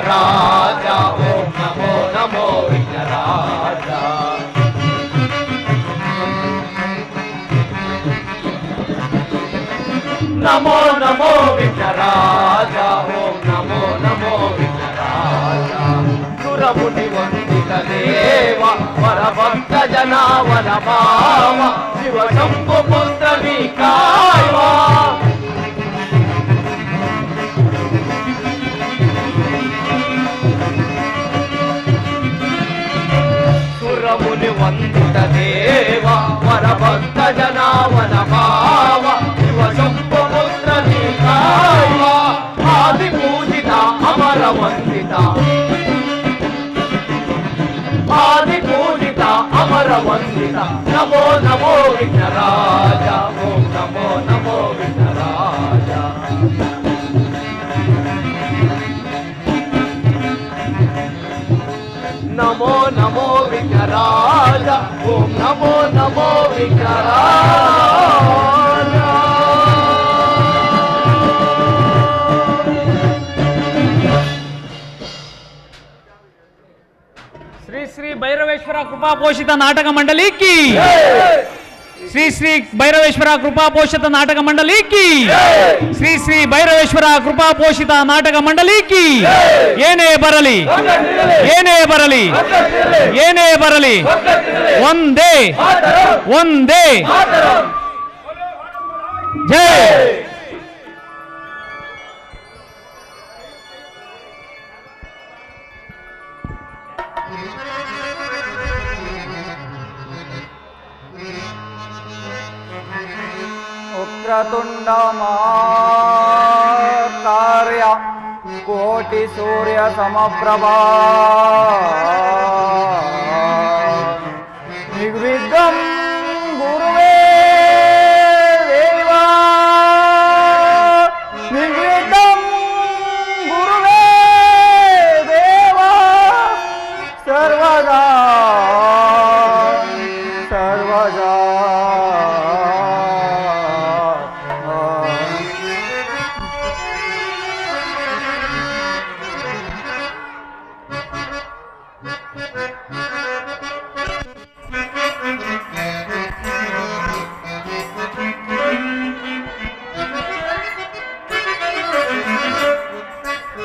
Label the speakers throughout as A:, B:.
A: ವಿಘ್ನರಾಜ ಓಂ ನಮೋ ನಮೋ ವಿಘ್ನರಾಜ. ನಮೋ ನಮೋ ವಿಘ್ನರಾಜ ಓಂ ನಮೋ ನಮೋ ವಿಘ್ನರಾಜ. ಸುರಮುನಿ ವಂದಿತ ದೇವ ವರಭಕ್ತ ಜನಾವನ ಭಾವ ಶಿವ ಶಂಭು ಪುತ್ರ ವಿಕಾಯ. ಸುರಮುನಿ ವಂದಿತ ದೇವ ವರಭಕ್ತ ಜನಾವನ ಭಾವ ಶಿವ ಶಂಭು ಪುತ್ರ ವಿಕಾಯ. ಆದಿ ಪೂಜಿತ ಅಮರ ವಂದಿತ ಆದಿ ಪೂಜಿತ ಅಮರ ವಂದಿತ ನಮೋ ನಮೋ ವಿಘ್ನರಾಜ ಓಂ ನಮೋ ನಮೋ ವಿಘ್ನರಾಜ. ನಮೋ ನಮೋ ವಿಘ್ನರಾಜ ಓಂ ನಮೋ ನಮೋ ವಿಘ್ನರಾಜ.
B: ಶ್ರೀ ಶ್ರೀ ಭೈರವೇಶ್ವರ ಕೃಪಾ ಪೋಷಿತ ನಾಟಕ ಮಂಡಳಿ ಕಿ. ಶ್ರೀ ಶ್ರೀ ಭೈರವೇಶ್ವರ ಕೃಪಾ ಪೋಷಿತ ನಾಟಕ ಮಂಡಳಿ ಕಿ. ಶ್ರೀ ಶ್ರೀ ಭೈರವೇಶ್ವರ ಕೃಪಾ ಪೋಷಿತ ನಾಟಕ ಮಂಡಳಿ ಕಿ. ಏನೇ ಬರಲಿ ಏನೇ ಬರಲಿ ಏನೇ ಬರಲಿ ಒಂದೇ ಒಂದೇ ಜೈ.
C: ವಕ್ರತುಂಡ ಮಹಾಕಾರ್ಯ ಕೋಟಿ ಸೂರ್ಯ ಸಮಪ್ರಭಾ ನಿರ್ವಿಘ್ನಂ ಗುರುವೇ ದೇವಾ ನಿರ್ವಿಘ್ನಂ ಗುರುವೇ ದೇವಾ ಸರ್ವದಾ ಸರ್ವದಾ.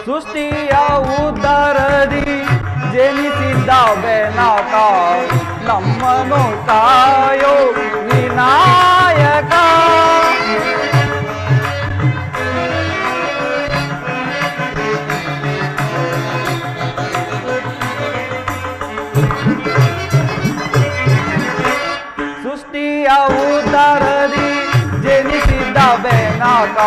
C: ಸೃಷ್ಟಿಯ ಉದರದಿ ಜನಿಸಿದ್ದ ಬೆನಕ ನಮ್ಮನು ಕಾಯೋ ವಿನಾಯಕ. ಸೃಷ್ಟಿಯ ಉದರದಿ ಜನಿಸಿದ್ದ ಬೆನಕ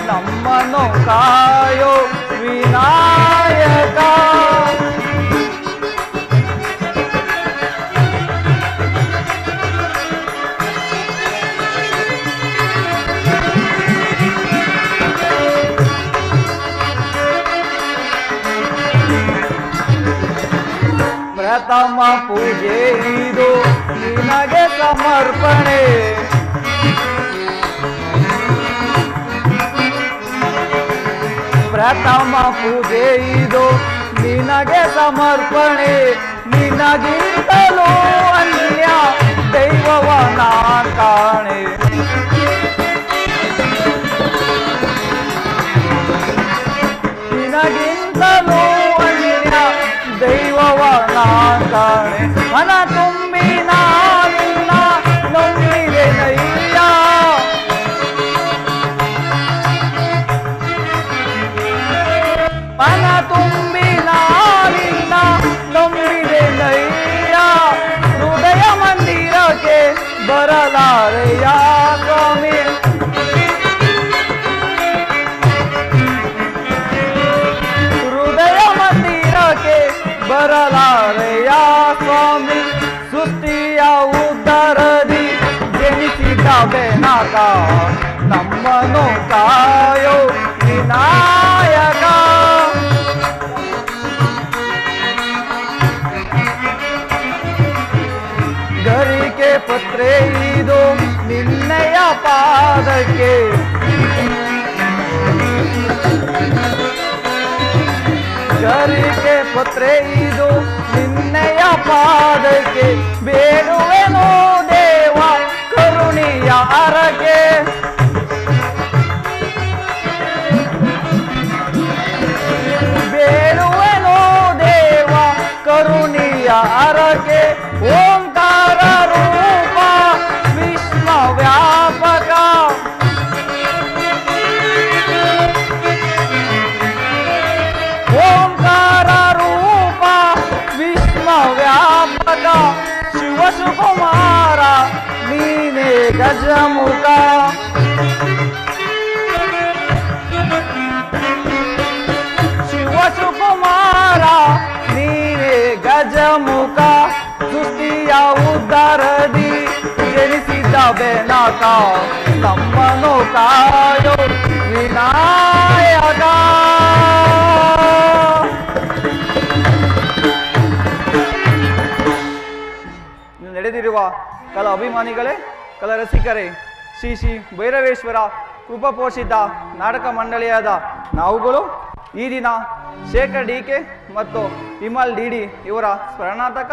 C: ನಮ್ಮನು ಕಾಯೋ ವಿನಾಯಕ. ಪ್ರಥಮ ಪೂಜೆ ಇದು ನಿನಗೆ ಸಮರ್ಪಣೆ. ಪ್ರಥಮ ಪೂಜೆ ಇದು ನಿನಗೆ ಸಮರ್ಪಣೆ. ನಿನಗಿಂತಲೂ ಅನ್ಯ ದೈವವ ನಾನ್ ಕಾಣೆ. ನಿನಗಿಂತಲೂ ಅನ್ಯ ದೈವವ ನಾನ್ ಕಾಣೆ. ಹಣ ತುಂಬಿ ನಾನಿನ್ನ ನಂಬಿದೆ ನಯ್ಯ. ಹಣ ತುಂಬಿ ನಾನಿನ್ನ ನಂಬಿದೆ ನಯ್ಯ. ಹೃದಯ ಮಂದಿರಕ್ಕೆ ಬರಲಾರೆಯ ಸ್ವಾಮಿ. ಹೃದಯ ಮಂದಿರಕ್ಕೆ ಬರಲಾರೆಯ ಸ್ವಾಮಿ. ಸೃಷ್ಟಿಯ ಉದರದಿ ಜನಿಸಿದ ಬೆನಕ ನಮ್ಮನು ಕಾಯೋ ವಿನಾಯಕ. ಗರಿಕೆ ಪತ್ರೆ ಇದು ನಿನ್ನೆಯ ಪಾದಕ್ಕೆ. ಗರಿಕೆ ಪತ್ರೆ ಇದು ನಿನ್ನೆಯ ಪಾದಕ್ಕೆ ಬೇಡುವೆನೋ ದೇವ ಕರುಣಿಯ ಹರಕೆ ಬೇಡುವೆನೋ ದೇವ ಕರುಣಿಯ ಹರಕೆ ಓಂಕಾರ ರೂಪ ವಿಶ್ವ ವ್ಯಾಪಕ ಓಂಕಾರ ರೂಪ ವಿಶ್ವ ವ್ಯಾಪಕ ಶಿವಸುಕುಮಾರ ನೀನೇ ಗಜಮುಖ ಶಿವಸುಕುಮಾರ ನೀನೇ ಗಜಮುಖ ಸೃಷ್ಟಿಯ ಉದ್ಧಾರದಿ ಜನಿಸಿದ ಬೆನಕ ನಮ್ಮನು ಕಾಯೋ ವಿನಾಯಕ ನಡೆದಿರುವ ಕಲಾ ಅಭಿಮಾನಿಗಳೇ, ಕಲಾ ರಸಿಕರೇ, ಶ್ರೀ ಶ್ರೀ ಭೈರವೇಶ್ವರ ಕೃಪಾಪೋಷಿತ ನಾಟಕ ಮಂಡಳಿಯಾದ ನಾವುಗಳು ಈ ದಿನ ಶೇಖರ್ ಡಿಕೆ ಮತ್ತು ವಿಮಲ್ ಡಿಡಿ ಇವರ ಸ್ಮರಣಾರ್ಥಕ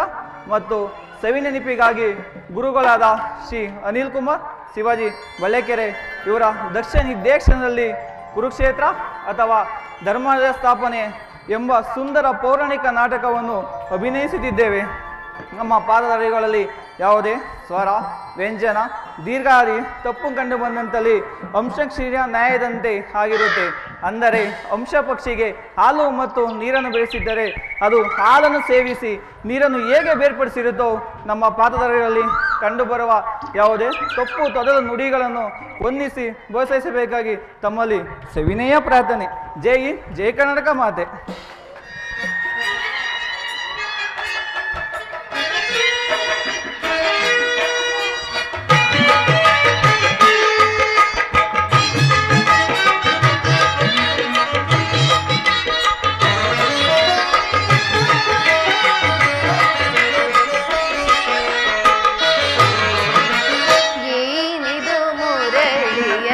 C: ಮತ್ತು ಸವಿನೆನಪಿಗಾಗಿ ಗುರುಗಳಾದ ಶ್ರೀ ಅನಿಲ್ ಕುಮಾರ್ ಶಿವಾಜಿ ಬಳ್ಳೆಕೆರೆ ಇವರ ದಕ್ಷ ನಿರ್ದೇಶನದಲ್ಲಿ ಕುರುಕ್ಷೇತ್ರ ಅಥವಾ ಧರ್ಮದ ಸ್ಥಾಪನೆ ಎಂಬ ಸುಂದರ ಪೌರಾಣಿಕ ನಾಟಕವನ್ನು ಅಭಿನಯಿಸುತ್ತಿದ್ದೇವೆ. ನಮ್ಮ ಪಾದದಾರಿಗಳಲ್ಲಿ ಯಾವುದೇ ಸ್ವರ ವ್ಯಂಜನ ದೀರ್ಘಾದಿ ತಪ್ಪು ಕಂಡು ಬಂದಂತಲ್ಲಿ ಅಂಶಕ್ಷೀರ್ಯ ನ್ಯಾಯದಂತೆ ಆಗಿರುತ್ತೆ. ಅಂದರೆ ಅಂಶ ಪಕ್ಷಿಗೆ ಹಾಲು ಮತ್ತು ನೀರನ್ನು ಬೆಳೆಸಿದ್ದರೆ ಅದು ಹಾಲನ್ನು ಸೇವಿಸಿ ನೀರನ್ನು ಹೇಗೆ ಬೇರ್ಪಡಿಸಿರುತ್ತೋ ನಮ್ಮ ಪಾದದಾರಿಗಳಲ್ಲಿ ಕಂಡುಬರುವ ಯಾವುದೇ ತಪ್ಪು ತೊದಲು ನುಡಿಗಳನ್ನು ಹೊಂದಿಸಿ ಪ್ರೋತ್ಸಾಹಿಸಬೇಕಾಗಿ ತಮ್ಮಲ್ಲಿ ಸವಿನಯ ಪ್ರಾರ್ಥನೆ. ಜೈ ಹಿಂದ್, ಜೈ ಕರ್ನಾಟಕ ಮಾತೆ.
D: ಏನಿದು ಮುರಳಿಯ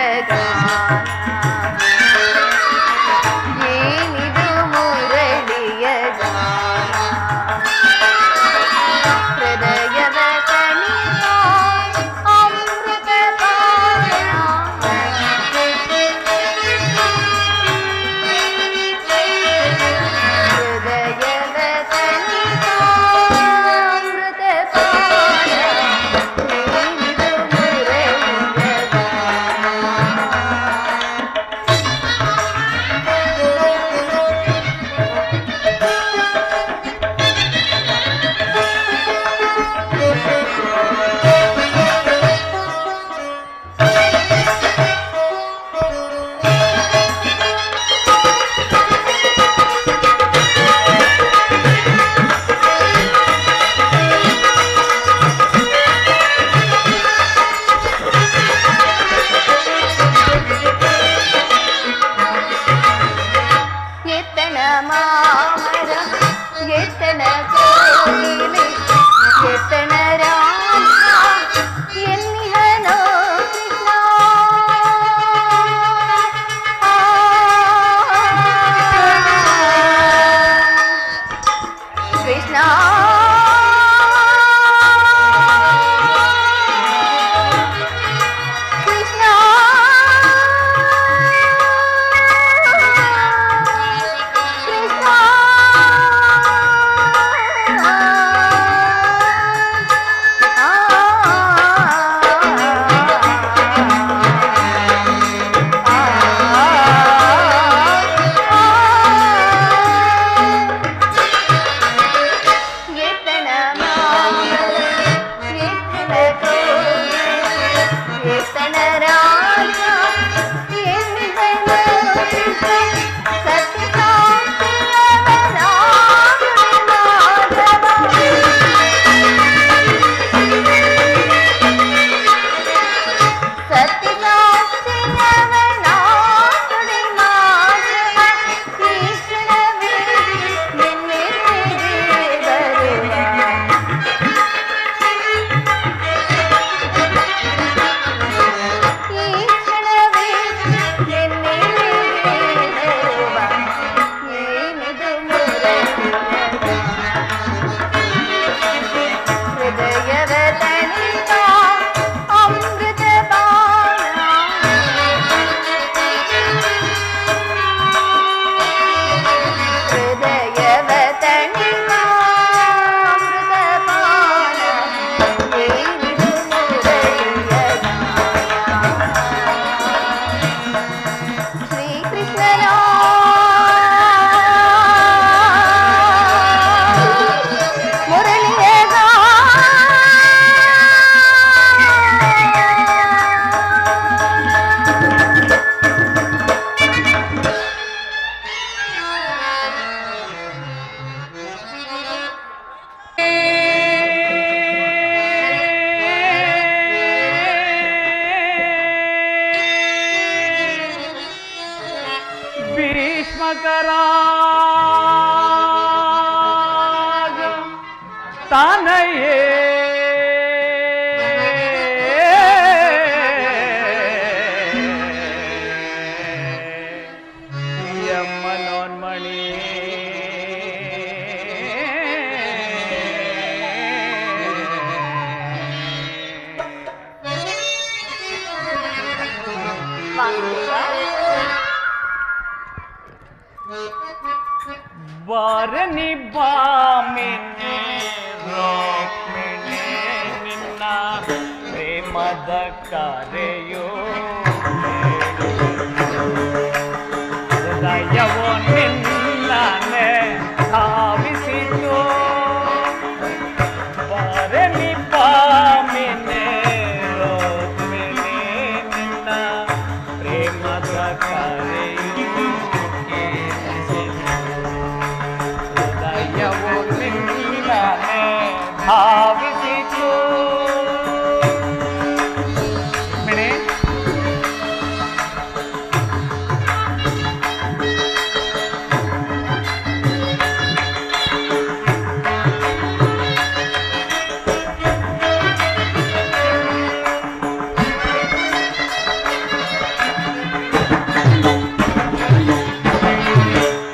B: ತಾನಯೇ ಯಮ್ಮನೋನ್ಮಣಿ ಬಾರನಿ ಬಾಮಿನಿ ರೋಕ್ಮಿಣಿ ನಿನ್ನ ಪ್ರೇಮದ ಕರೆಯೋ ಹೃದಯವೋ ನಿನ್ನನೆ ಧಾವಿಸಿತು ಬಾರನಿ ಬಾಮಿನಿ ರೋಕ್ಮಿಣಿ ನಿನ್ನ ಪ್ರೇಮದ ಕರೆಯೋ ಹೃದಯವೋ ನಿನ್ನನೆ ಧಾವಿಸಿತು ಮಿಣಿ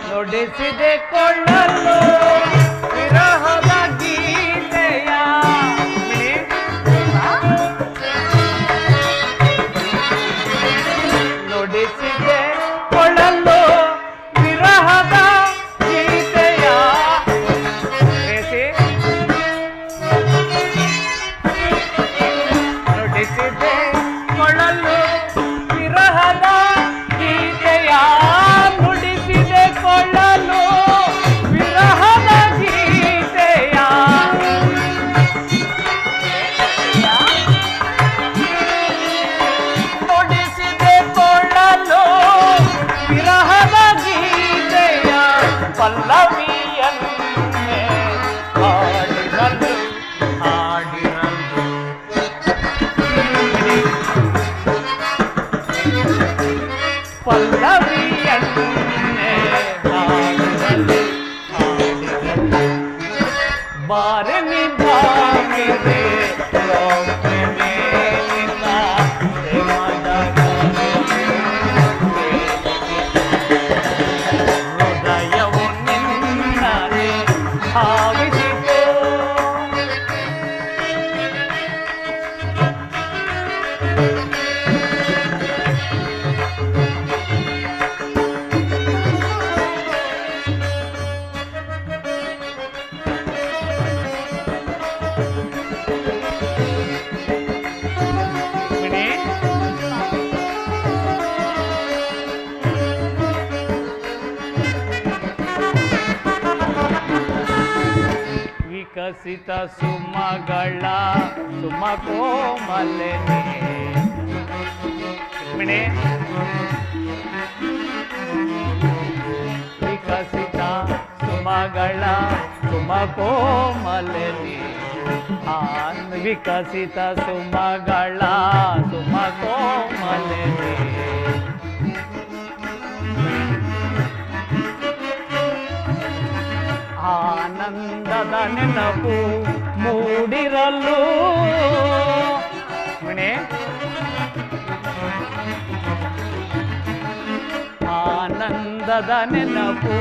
B: ನುಡಿಸಿದೆ ಕೊಳ್ಳಲು ವಿರಹದ ಗೀತೆಯ ನುಡಿಸಿದೆ ಕೊಳ್ಳಲು ವಿರಹದ ಗೀತೆಯ ನುಡಿಸಿದೆ ಕೊಳ್ಳಲು ವಿರಹದ ಗೀತೆಯ ನುಡಿಸಿದೆ ಕೊಳ್ಳಲು ವಿರಹದ ಗೀತೆಯ ನುಡಿಸಿದೆ ಕೊಳ್ಳಲು ವಿರಹದ ಗೀತೆಯ ಪಲ್ಲವಿಯನ್ನೇ ಹಾಡಿರಲು ಹಾಡಿರಲು ಪಲ್ಲವಿಯನ್ನೇ ಹಾಡಿರಲು ಹಾಡಿರಲು ಬಾರನಿ ಬಾಮಿದೆ ರೋಕ್ಮಿಣಿ ನಿನ್ನ ಪ್ರೇಮದ ಹೃದಯವು ನಿನ್ನನೆ ಭಾವಿಸಿತು ಮಿಣಿ ವಿಕಸಿತ ಸುಮಗಳ ಸುಮಕೋಮಲನೆ ಮಿಣಿ ವಿಕಸಿತ ಸುಮಗಳ ಸುಮಕೋಮಲನೆ ವಿಕಸಿತ ಸುಮಗಳ ಸುಮಕೋಮಲನೆ ಆನಂದದ ನೆನಪು ಮೂಡಿರಲು ಮಿಣಿ ಆನಂದದ ನೆನಪು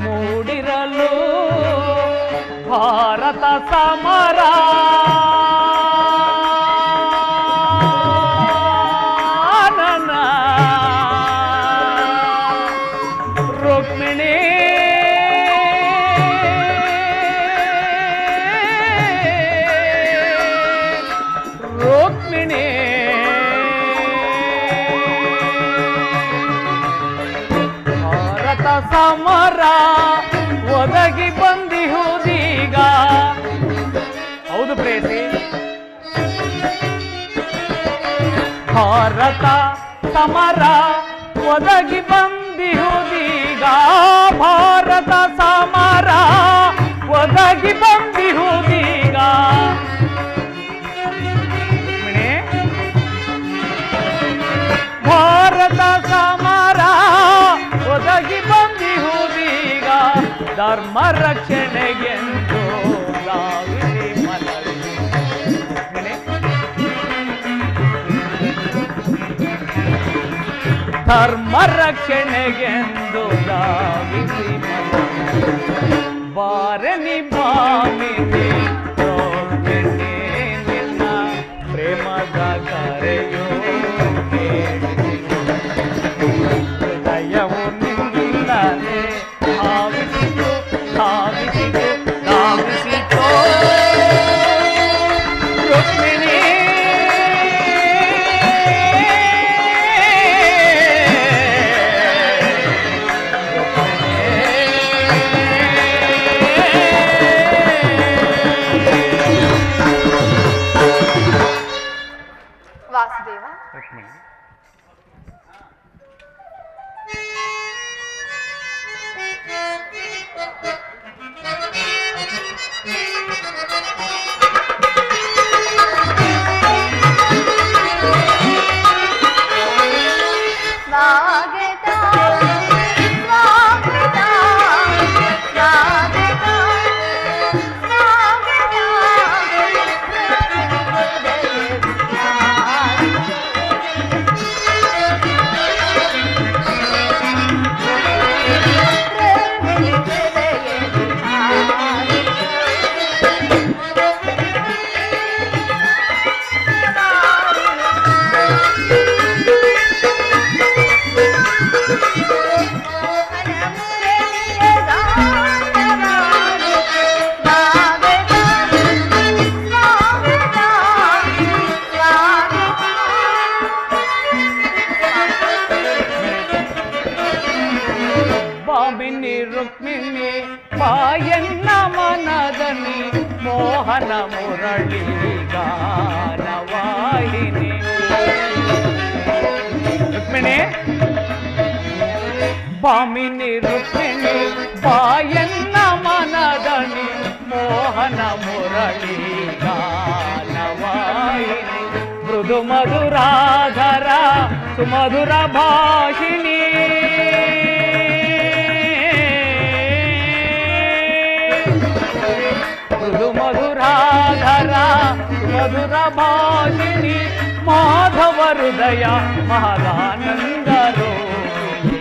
B: ಮೂಡಿರಲು ಭಾರತ ಸಮರ ರುಕ್ಮಿಣಿ ರುಕ್ಮಿಣಿ ಭಾರತ ಸಮರ ಒದಗಿ ಬಂದಿಹುದೀಗ ಹೌದು ಪ್ರೇಸಿ ಭಾರತ ಸಮರ ಒದಗಿ ಬಂದಿಹುದೀಗ ಭಾರತ ಸಮರ ಒದಗಿ ಬಂದಿಹುದೀಗ ಮಿಣಿ ಭಾರತ ಸಮರ ಒದಗಿ ಬಂದಿಹುದೀಗ ಧರ್ಮ ರಕ್ಷಣೆಗೆಂದು ಧಾವಿಸಿ ಮನವಿ. ಧರ್ಮ ರಕ್ಷಣೆಗೆಂದು ಧಾವಿಸಿ ಮನವಿ. ಬಾರನಿ ಭಾಮಿನಿ ರೋಹಿಣಿ ನಿನ್ನ ಪ್ರೇಮದ ಕರೆಯೋ ಹೃದಯವು ನಿನ್ನಲ್ಲೇ ಧಾವಿಸಿತು ಧಾವಿಸಿತು ಧಾವಿಸಿತು ರುಕ್ಮಿಣಿ.
D: ವಾಸುದೇವ, ಸ್ವಾಗತ ಸ್ವಾಗತ ಸ್ವಾಗತ
B: ಭಾಮಿನಿ ರುಕ್ಮಿಣಿ ಬಾಯನ್ನ ಮನದನಿ ಮೋಹನ ಮುರಳಿ ಗಾನವಾಹಿನಿ. ರುಕ್ಮಿಣಿ ಭಾಮಿನಿ ರುಕ್ಮಿಣಿ ಬಾಯನ್ನ ಮನದನಿ ಮೋಹನ ಮುರಳಿ ಗಾನವಾಹಿನಿ. ಮೃದು ಮಧುರಾಧರ ಸುಮಧುರ ಭಾಷಿಣಿ. ಮೃದು ಮಧುರಾಧರ ಮಧುರ ಭಾಷಿಣಿ. ಮಾಧವ ಹೃದಯ ಮಹದಾನಂದ ರೋಹಿಣಿ.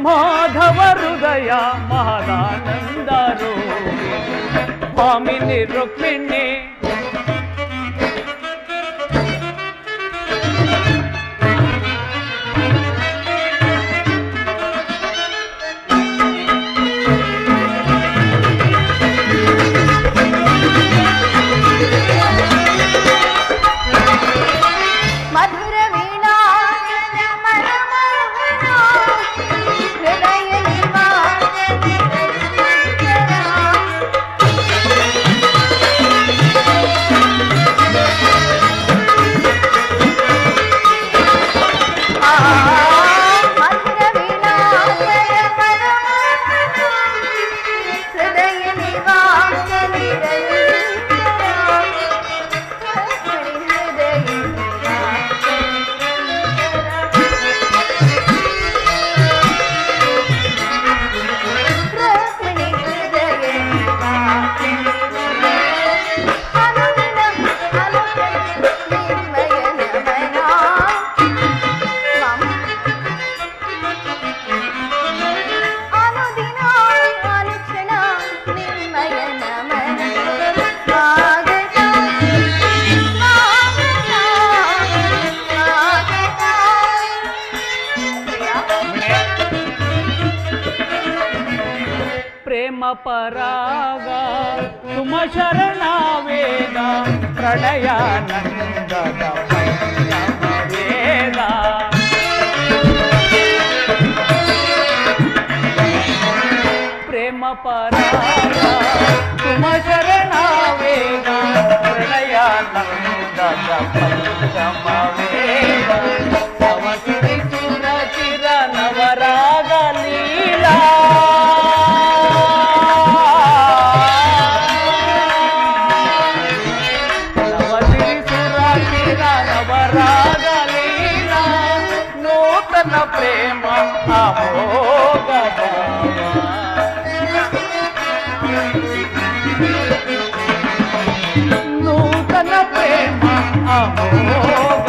B: ಮಾಧವ ಹೃದಯ ಮಹದಾನಂದ ರೋಹಿಣಿ. ಭಾಮಿನಿ ರುಕ್ಮಿಣಿ
D: ಮಧುರ ವೀಣಾ ಮನಮೋಹನ ಹೃದಯ ನಿವಾಸ
B: ಪ್ರೇಮ ಪರಾಗ ತುಮ ಶರಣ ವೇದ ಪ್ರಣಯಾನಂದದ ಪಂಚಮ ವೇದ ಪ್ರೇಮ ಪರಾಗ ತುಮ ಶರಣ ವೇದ ಪ್ರಣಯಾನಂದದ ಪಂಚಮ ವೇದ ನವಸುರಿ ಸುರ ಚಿರ ನವರಾಗ ಲೀಲಾ ನವರಾಗ ಲೀಲಾ ನೂತನ ಪ್ರೇಮ ಅಮೋಘ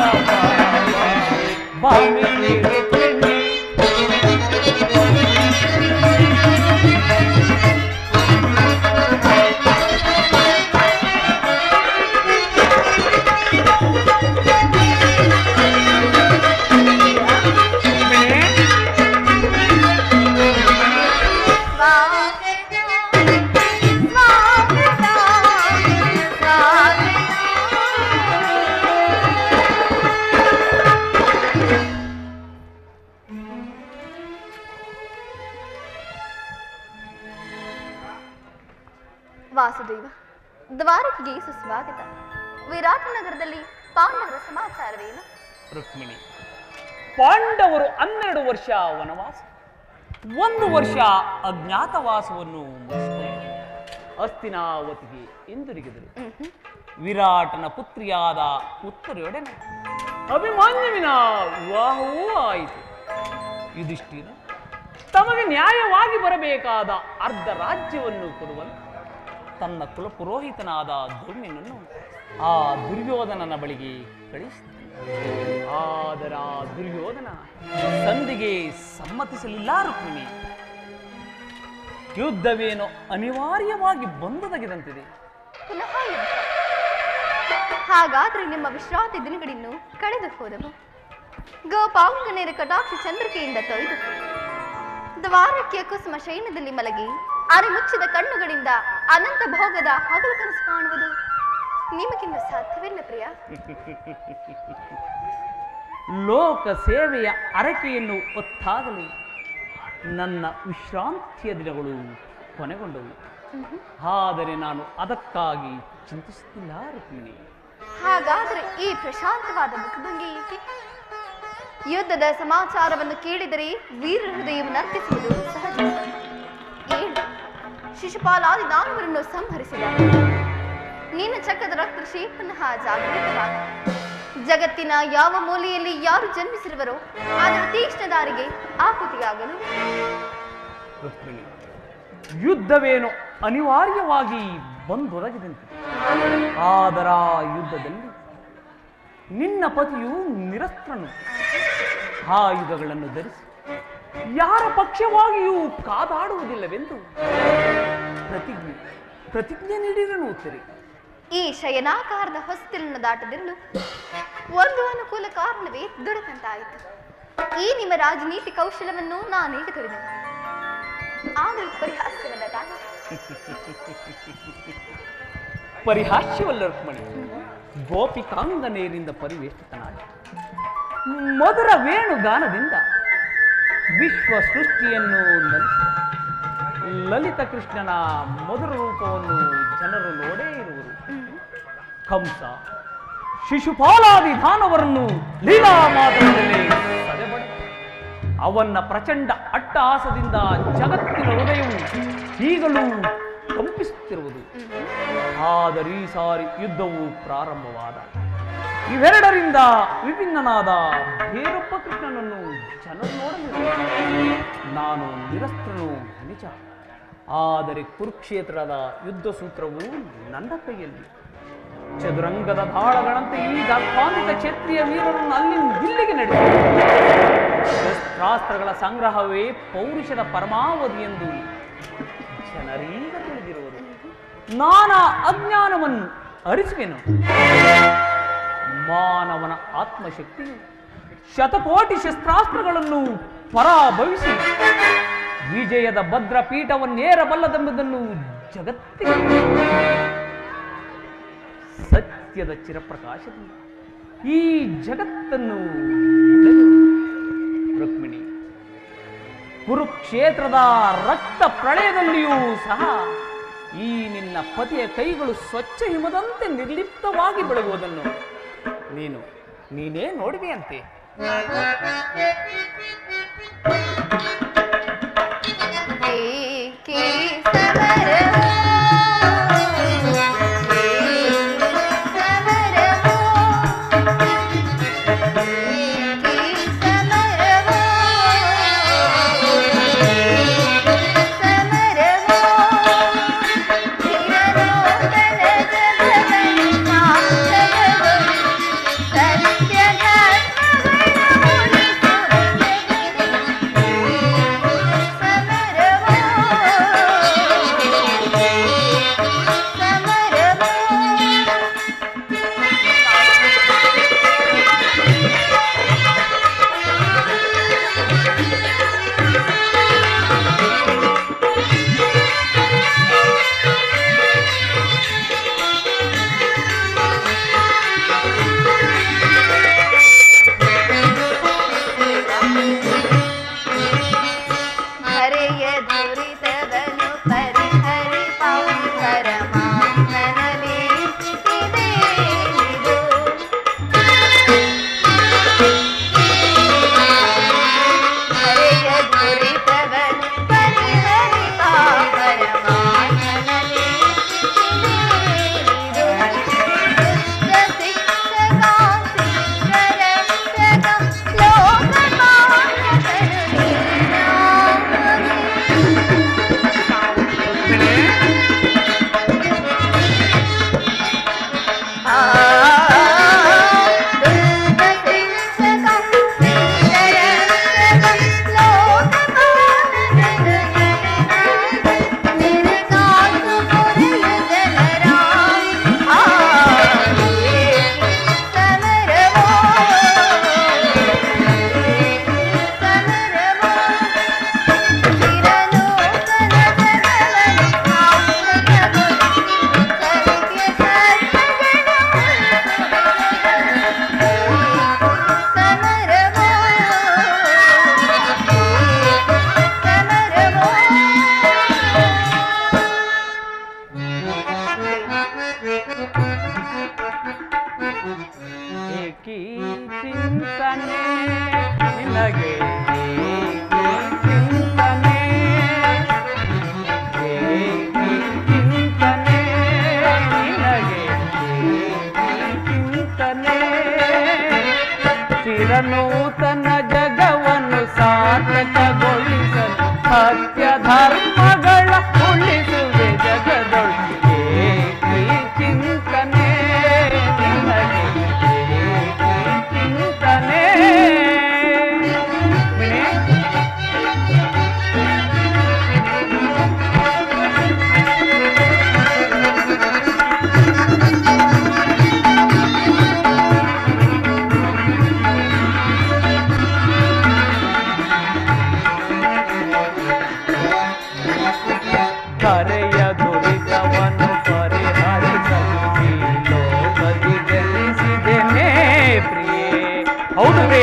B: ಬಾಮಿನಿ ರುಕ್ಮಿಣಿ.
D: ವಾಸುದೇವ, ದ್ವಾರಕೆಗೆ ಸುಸ್ವಾಗತ. ವಿರಾಟ ನಗರದಲ್ಲಿ ಪಾಂಡವರ ಸಮಾಚಾರವೇನು?
B: ರುಕ್ಮಿಣಿ, ಪಾಂಡವರು 12 ವರ್ಷ ವನವಾಸ, 1 ವರ್ಷ ಅಜ್ಞಾತವಾಸವನ್ನು ಮುಗಿಸಿಕೊಂಡು ಹಸ್ತಿನಾವತಿಗೆ ಹಿಂದಿರುಗಿದರು. ವಿರಾಟನ ಪುತ್ರಿಯಾದ ಉತ್ತರೆಯೊಡನೆ ಅಭಿಮನ್ಯುವಿನ ವಿವಾಹವೂ ಆಯಿತು. ಯುಧಿಷ್ಠಿರ ತಮಗೆ ನ್ಯಾಯವಾಗಿ ಬರಬೇಕಾದ ಅರ್ಧ ರಾಜ್ಯವನ್ನು ಕೊಡುವಂತೆ ತನ್ನ ಕುಲಪುರೋಹಿತನಾದ ಧೌಮ್ಯನನ್ನು ಆ ದುರ್ಯೋಧನನ ಬಳಿಗೆ ಕಳಿಸಿದನು. ಆದರೆ ಆ ದುರ್ಯೋಧನ ಸಂಧಿಗೆ ಸಮ್ಮತಿಸಲಿಲ್ಲ. ರುಕ್ಮಿಣಿ, ಯುದ್ಧವೇನೋ ಅನಿವಾರ್ಯವಾಗಿ ಬಂದೊದಗಿದಂತಿದೆ.
D: ಪುನಃ ಯುದ್ಧ? ಹಾಗಾದ್ರೆ ನಿಮ್ಮ ವಿಶ್ರಾಂತಿ ದಿನಗಳಿನ್ನು ಕಳೆದು ಹೋದವು. ಗೋಪಾಂಗನೆಯರ ಕಟಾಕ್ಷ ಚಂದ್ರಿಕೆಯಿಂದ ತೊಯ್ದು ದ್ವಾರಕೆಯ ಕುಸುಮ ಶಯನದಲ್ಲಿ ಮಲಗಿ ಅರೆಮುಚ್ಚಿದ ಕಣ್ಣುಗಳಿಂದ ಅನಂತ ಭೋಗದ ಹಗಲು ಕನಸು ಕಾಣುವುದು ನಿಮಗಿನ್ನು ಸಾಧ್ಯವಿಲ್ಲ ಪ್ರಿಯ.
B: ಲೋಕ ಸೇವೆಯ ಅರಕೆಯನ್ನು ಒತ್ತಾಗಲು ನನ್ನ ವಿಶ್ರಾಂತಿಯ ದಿನಗಳು ಕೊನೆಗೊಂಡವು. ಆದರೆ ನಾನು ಅದಕ್ಕಾಗಿ ಚಿಂತಿಸುತ್ತಿಲ್ಲ ರುಕ್ಮಿಣಿ.
D: ಹಾಗಾದರೆ ಈ ಪ್ರಶಾಂತವಾದ ಮುಖಭಂಗಿ ಏಕೆ? ಯುದ್ಧದ ಸಮಾಚಾರವನ್ನು ಕೇಳಿದರೆ ವೀರ ಹೃದಯವನ್ನು ಅರ್ಪಿಸುವುದು ಸಹಜ. ಏಳು ಶಿಶುಪಾಲಾದಿ ದಾನವರನ್ನು ಸಂಹರಿಸಿದ ನಿನ್ನ ಚಕ್ರದ ರಕ್ತಋಷಿ ಪುನಃ ಜಾಗೃತವಾದ. ಜಗತ್ತಿನ ಯಾವ ಮೂಲೆಯಲ್ಲಿ ಯಾರು ಜನ್ಮಿಸಿರುವರೋ ಅದರ ತೀಕ್ಷ್ಣ ದಾರಿಗೆ ಆಹುತಿಯಾಗಲು.
B: ರುಕ್ಮಿಣಿ, ಯುದ್ಧವೇನು ಅನಿವಾರ್ಯವಾಗಿ ಬಂದೊದಗಿದಂತೆ. ಆದರ ಯುದ್ಧದಲ್ಲಿ ನಿನ್ನ ಪತಿಯು ನಿರಸ್ತ್ರನು. ಆಯುಧಗಳನ್ನು ಧರಿಸಿ ಯಾರ ಪಕ್ಷವಾಗಿಯೂ ಕಾದಾಡುವುದಿಲ್ಲವೆಂದು ಪ್ರತಿಜ್ಞೆ ನೀಡಿರನು ಉತ್ತರಿ.
D: ಈ ಶಯನಾಕಾರದ ಹೊಸ್ತಿಲನ್ನು ದಾಟದಿರಲು ಒಂದು ಅನುಕೂಲ ಕಾರಣವೇ ದೊರೆತಂತಾಯಿತು. ಈ ನಿಮ್ಮ ರಾಜನೀತಿ ಕೌಶಲವನ್ನು ನಾನೀಗ ತಿಳಿದೆನು. ಆದರೂ ಪರಿಹಾಸ್ಯವಲ್ಲ ತಾನೆ?
B: ಪರಿಹಾಸ್ಯವಲ್ಲ ರುಕ್ಮಿಣಿ. ಗೋಪಿಕಾಂಗನೆಯರಿಂದ ಪರಿವೇಷ್ಟಿತನಾಗಿ ಮಧುರ ವೇಣುಗಾನದಿಂದ ವಿಶ್ವ ಸೃಷ್ಟಿಯನ್ನು ನಲಿಸಿ ಲಲಿತ ಕೃಷ್ಣನ ಮಧುರ ರೂಪವನ್ನು ಜನರು ನೋಡೇ ಇರುವರು. ಕಂಸ ಶಿಶುಪಾಲಾದಿ ದಾನವರನ್ನು ಲೀಲಾ ಮಾತ್ರದಲ್ಲಿ ಸದೆಬಡಿ ಅವನ್ನ ಪ್ರಚಂಡ ಅಟ್ಟಹಾಸದಿಂದ ಜಗತ್ತಿನ ಹೃದಯವು ಈಗಲೂ ಕಂಪಿಸುತ್ತಿರುವುದು. ಆದರೆ ಈ ಸಾರಿ ಯುದ್ಧವು ಪ್ರಾರಂಭವಾದ ಇವೆರಡರಿಂದ ವಿಭಿನ್ನನಾದ ಬೇರೊಬ್ಬ ಕೃಷ್ಣನನ್ನು ಜನರು ನೋಡಲಿಲ್ಲ. ನಾನು ನಿರಸ್ತ್ರನು ನಿಜ, ಆದರೆ ಕುರುಕ್ಷೇತ್ರದ ಯುದ್ಧ ಸೂತ್ರವು ನನ್ನ ಕೈಯಲ್ಲಿ. ಚದುರಂಗದ ದಾಳಗಳಂತೆ ಈ ದರ್ಪಾಂತಿತ ಕ್ಷತ್ರಿಯ ವೀರರನ್ನು ಅಲ್ಲಿಂದ ಇಲ್ಲಿಗೆ ನಡೆಸಿದರು. ಶಸ್ತ್ರಾಸ್ತ್ರಗಳ ಸಂಗ್ರಹವೇ ಪೌರುಷದ ಪರಮಾವಧಿ ಎಂದು ಜನರೀಗ ತಿಳಿದಿರುವರು. ನಾನಾ ಅಜ್ಞಾನವನ್ನು ಅರಿಸುವೆನು. ಮಾನವನ ಆತ್ಮಶಕ್ತಿಯು ಶತಕೋಟಿ ಶಸ್ತ್ರಾಸ್ತ್ರಗಳನ್ನು ಪರಾಭವಿಸಿ ವಿಜಯದ ಭದ್ರ ಪೀಠವನ್ನೇರಬಲ್ಲದೆಂಬುದನ್ನು ಜಗತ್ತಿಗೆ ಸತ್ಯದ ಚಿರಪ್ರಕಾಶದಿಂದ ಈ ಜಗತ್ತನ್ನು ರುಕ್ಮಿಣಿ, ಕುರುಕ್ಷೇತ್ರದ ರಕ್ತ ಪ್ರಳಯದಲ್ಲಿಯೂ ಸಹ ಈ ನಿನ್ನ ಪತಿಯ ಕೈಗಳು ಸ್ವಚ್ಛ ಹಿಮದಂತೆ ನಿರ್ಲಿಪ್ತವಾಗಿ ಬೆಳಗುವುದನ್ನು ನೀನೇ ನೋಡಿದೆಯಂತೆ.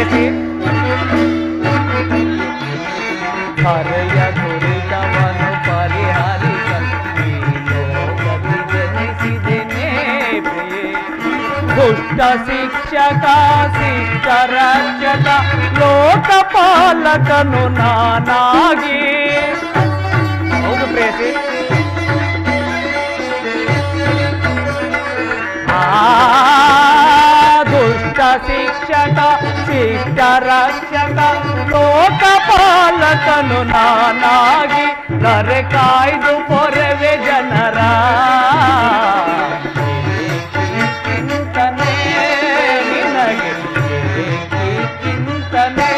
B: ಪ್ರೇಯಸಿ.
A: ಹರೆಯ ದುರಿತವನ್ನು ಪರಿಹರಿಸಲು ಈ ಲೋಕದಲ್ಲಿ ಜನಿಸಿದೆನೇ ಪ್ರಿಯೆ. ದುಷ್ಟ ಶಿಕ್ಷಕ ಶಿಷ್ಟ ರಕ್ಷಕ ಲೋಕಪಾಲಕನು ನಾನಾಗಿ.
B: ಹೌದು ಪ್ರೇಯಸಿ.
A: ದುಷ್ಟ ಶಿಕ್ಷಕ ಶಿಷ್ಟ ರಕ್ಷಕ ಲೋಕಪಾಲಕನು ನಾನಾಗಿ ಕರೆ ಕಾಯ್ದು ಪೊರೆವೆ ಜನರ ಚಿಂತನೆ ನಿನಗೆ ಚಿಂತನೆ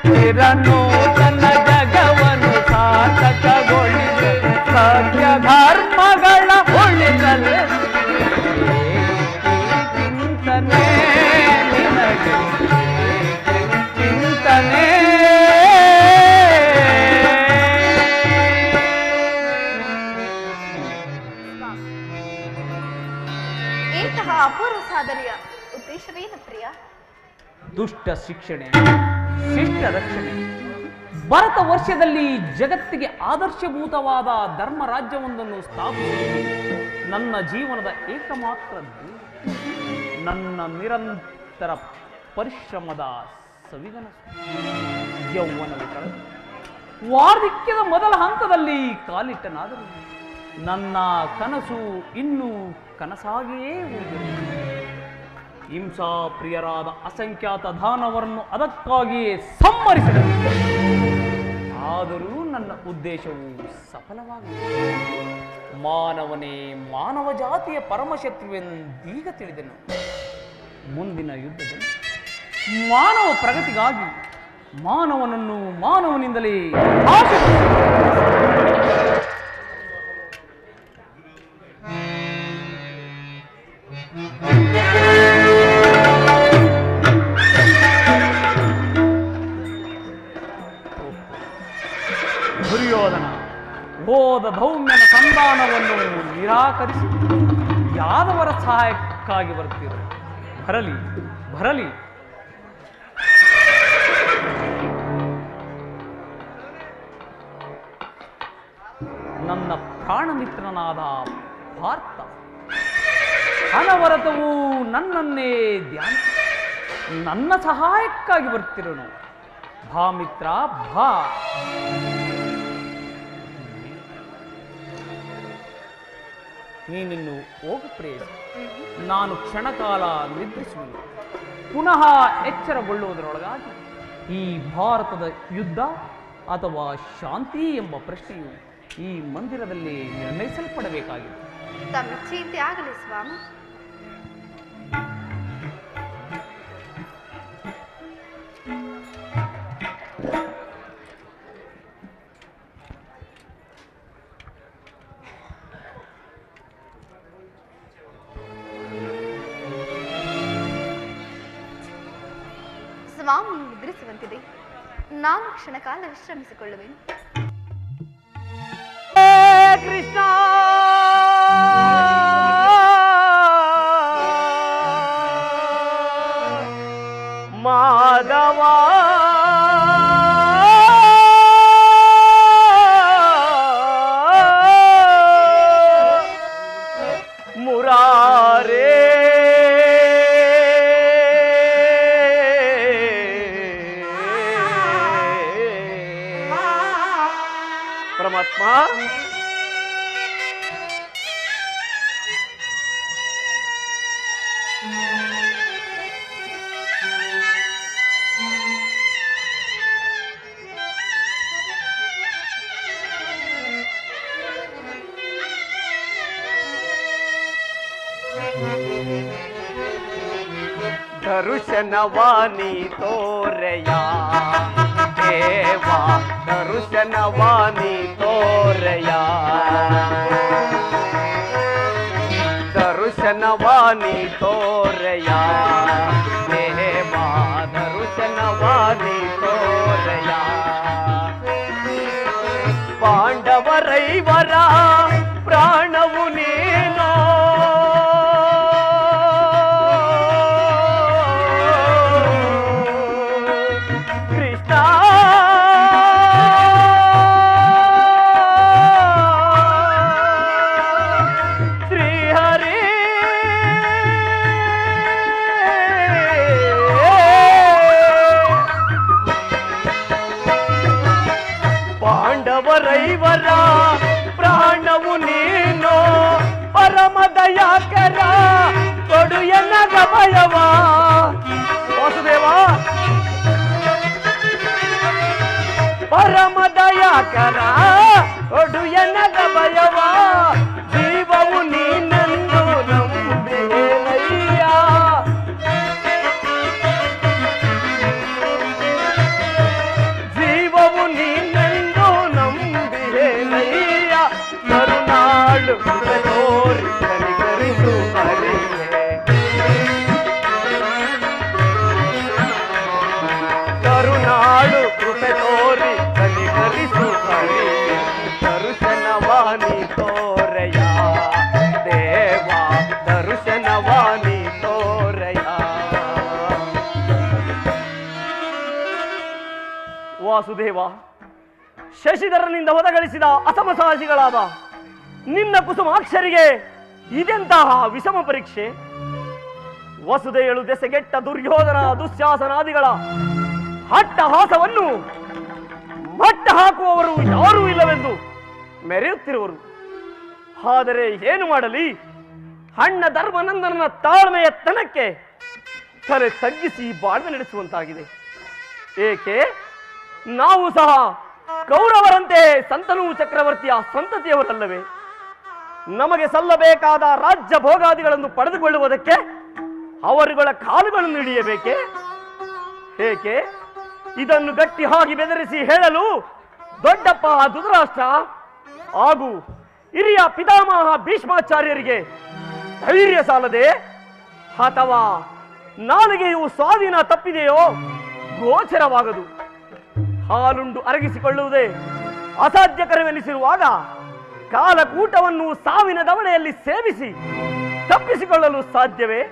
A: ಚಿರನೂತನ ಜಗವನ್ನು ಸಾರ್ಥಕಗೊಳಿಸಲು ಸತ್ಯ ಧರ್ಮಗಳ ಉಳಿಸಲು ಚಿಂತನೆ ನಿನಗೆ ಚಿಂತನೆ.
D: ಇಂತಹ ಅಪೂರ್ವ ಸಾಧನೆಯ ಉದ್ದೇಶವೇನು ಪ್ರಿಯ?
B: ದುಷ್ಟ ಶಿಕ್ಷಣೆ, ಶಿಷ್ಟ ರಕ್ಷಣೆ. ಭಾರತ ವರ್ಷದಲ್ಲಿ ಜಗತ್ತಿಗೆ ಆದರ್ಶಭೂತವಾದ ಧರ್ಮ ರಾಜ್ಯವೊಂದನ್ನು ಸ್ಥಾಪಿಸುವುದು ನನ್ನ ಜೀವನದ ಏಕಮಾತ್ರ ಧ್ಯೇಯ. ನನ್ನ ನಿರಂತರ ಪರಿಶ್ರಮದ ಸವಿಗನಸು. ಯೌವನವು ಕಳೆದು ವಾರ್ಧಕ್ಯದ ಮೊದಲ ಹಂತದಲ್ಲಿ ಕಾಲಿಟ್ಟನಾದರೂ ನನ್ನ ಕನಸು ಇನ್ನೂ ಕನಸಾಗಿಯೇ ಉಳಿದಿರುತ್ತದೆ. ಹಿಂಸಾ ಪ್ರಿಯರಾದ ಅಸಂಖ್ಯಾತ ದಾನವರನ್ನು ಅದಕ್ಕಾಗಿಯೇ ಸಂಹರಿಸಿದರು. ಆದರೂ ನನ್ನ ಉದ್ದೇಶವು ಸಫಲವಾಗಿದೆ. ಮಾನವನೇ ಮಾನವ ಜಾತಿಯ ಪರಮಶತ್ರುವೆಂದೀಗ ತಿಳಿದೆನು. ಮುಂದಿನ ಯುದ್ಧದಲ್ಲಿ ಮಾನವ ಪ್ರಗತಿಗಾಗಿ ಮಾನವನನ್ನು ಮಾನವನಿಂದಲೇ ದುರ್ಯೋಧನ ಹೋದ ಧೌಮ್ಯನ ಸಂಧಾನವನ್ನು ನಿರಾಕರಿಸಿ ಯಾದವರ ಸಹಾಯಕ್ಕಾಗಿ ಬರುತ್ತಿದ್ದರು. ಬರಲಿ ಬರಲಿ. ನನ್ನ ಪ್ರಾಣಮಿತ್ರನಾದ ಪಾರ್ಥ ಅನವರತವು ನನ್ನನ್ನೇ ಧ್ಯಾನ ನನ್ನ ಸಹಾಯಕ್ಕಾಗಿ ಬರ್ತಿರೋನು. ಭಾ ಮಿತ್ರ ಭಾ. ನೀನಿನ್ನು ಹೋಗು ಪ್ರೇಯಸಿ. ನಾನು ಕ್ಷಣಕಾಲ ನಿದ್ರಿಸುವೆನು. ಪುನಃ ಎಚ್ಚರಗೊಳ್ಳುವುದರೊಳಗಾಗಿ ಈ ಭಾರತದ ಯುದ್ಧ ಅಥವಾ ಶಾಂತಿ ಎಂಬ ಪ್ರಶ್ನೆಯು ಈ ಮಂದಿರದಲ್ಲಿ ನಿರ್ಣಯಿಸಲ್ಪಡಬೇಕಾಗಿದೆ.
D: ತಮ್ಮ ಚಿಂತೆ ಆಗಲಿ ಸ್ವಾಮಿ. ಸ್ವಾಮಿ ನಿದ್ರಿಸುವಂತಿದೆ. ನಾನು ಕ್ಷಣಕಾಲ ವಿಶ್ರಮಿಸಿಕೊಳ್ಳುವೆನು.
A: ಕೃಷ್ಣ ಮಾಧವ ಮುರಾರೇ ಪರಮಾತ್ಮ. ದರುಶನವಾನಿ ತೋರೆಯ ದೇವಾ, ದರುಶನವಾನಿ ತೋರೆಯ, ದರುಶನವಾನಿ ತೋರೆಯ ದೇವಾ, ದರುಶನವಾನಿ ತೋರೆಯ. ಪಾಂಡವರೈವರ ಪ್ರಾಣವು ನೀನೋ, ಅಭಯವ ವಾಸುದೇವ ಪರಮ ದಯಾಕರ ಒಡು ಎನಗ ಭಯವ ಜೀವವು ನೀನೆಂದು ನಂಬಿದೆನಯ್ಯ ಜೀವವು ನೀನೆಂದು ನಂಬಿದೆನಯ್ಯ ಕರುಣಾಳು ತೋರಿ ಕನಿಕರಿಸು ಹರಿಯೇ ಕರುಣಾಳು ಕೃಪೆ ತೋರಿ ಕನಿಕರಿಸು ಹರಿಯೇ ದರ್ಶನವಾನಿ ತೋರಯ ದೇವ ದರ್ಶನವಾನಿ ತೋರಯ ವಾಸುದೇವ ಶಶಿಧರನಿಂದ ಹೊದಗಳಿಸಿದ ಅಸಮಸಾಹಸಿಗಳಾದ ನಿನ್ನ ಕುಸುಮಾಕ್ಷರಿಗೆ ಇದೆಂತಹ ವಿಷಮ ಪರೀಕ್ಷೆ ವಸುದೆಯಳು ದೆಸೆಗೆಟ್ಟ ದುರ್ಯೋಧನ ದುಶ್ಯಾಸನಾದಿಗಳ ಹಟ್ಟಹಾಸವನ್ನು ಮಟ್ಟ ಹಾಕುವವರು ಯಾರೂ ಇಲ್ಲವೆಂದು ಮೆರೆಯುತ್ತಿರುವರು. ಆದರೆ ಏನು ಮಾಡಲಿ, ಅಣ್ಣ ಧರ್ಮನಂದನನ ತಾಳ್ಮೆಯ ತನಕ್ಕೆ ತಲೆ ತಗ್ಗಿಸಿ ಬಾಳ್ವೆ ನಡೆಸುವಂತಾಗಿದೆ. ಏಕೆ ನಾವು ಸಹ ಕೌರವರಂತೆ ಸಂತನು ಚಕ್ರವರ್ತಿಯ ಸಂತತಿಯವರಲ್ಲವೇ? ನಮಗೆ ಸಲ್ಲಬೇಕಾದ ರಾಜ್ಯ ಭೋಗಾದಿಗಳನ್ನು ಪಡೆದುಕೊಳ್ಳುವುದಕ್ಕೆ ಅವರುಗಳ ಕಾಲುಗಳನ್ನು ಹಿಡಿಯಬೇಕೆ? ಏಕೆ ಇದನ್ನು ಗಟ್ಟಿ ಹಾಕಿ ಬೆದರಿಸಿ ಹೇಳಲು ದೊಡ್ಡಪ್ಪ ಧೃತರಾಷ್ಟ್ರ ಹಾಗೂ ಹಿರಿಯ ಪಿತಾಮಹ ಭೀಷ್ಮಾಚಾರ್ಯರಿಗೆ ಧೈರ್ಯ ಸಾಲದೆ, ಅಥವಾ ನಾಲಿಗೆಯು ಸ್ವಾಧೀನ ತಪ್ಪಿದೆಯೋ ಗೋಚರವಾಗದು. ಹಾಲುಂಡು ಅರಗಿಸಿಕೊಳ್ಳುವುದೇ ಅಸಾಧ್ಯಕರವೆನಿಸಿರುವಾಗ ಕಾಲಕೂಟವನ್ನು ಸಾವಿನ ದವಡೆಯಲ್ಲಿ ಸೇವಿಸಿ ತಪ್ಪಿಸಿಕೊಳ್ಳಲು ಸಾಧ್ಯವೇ?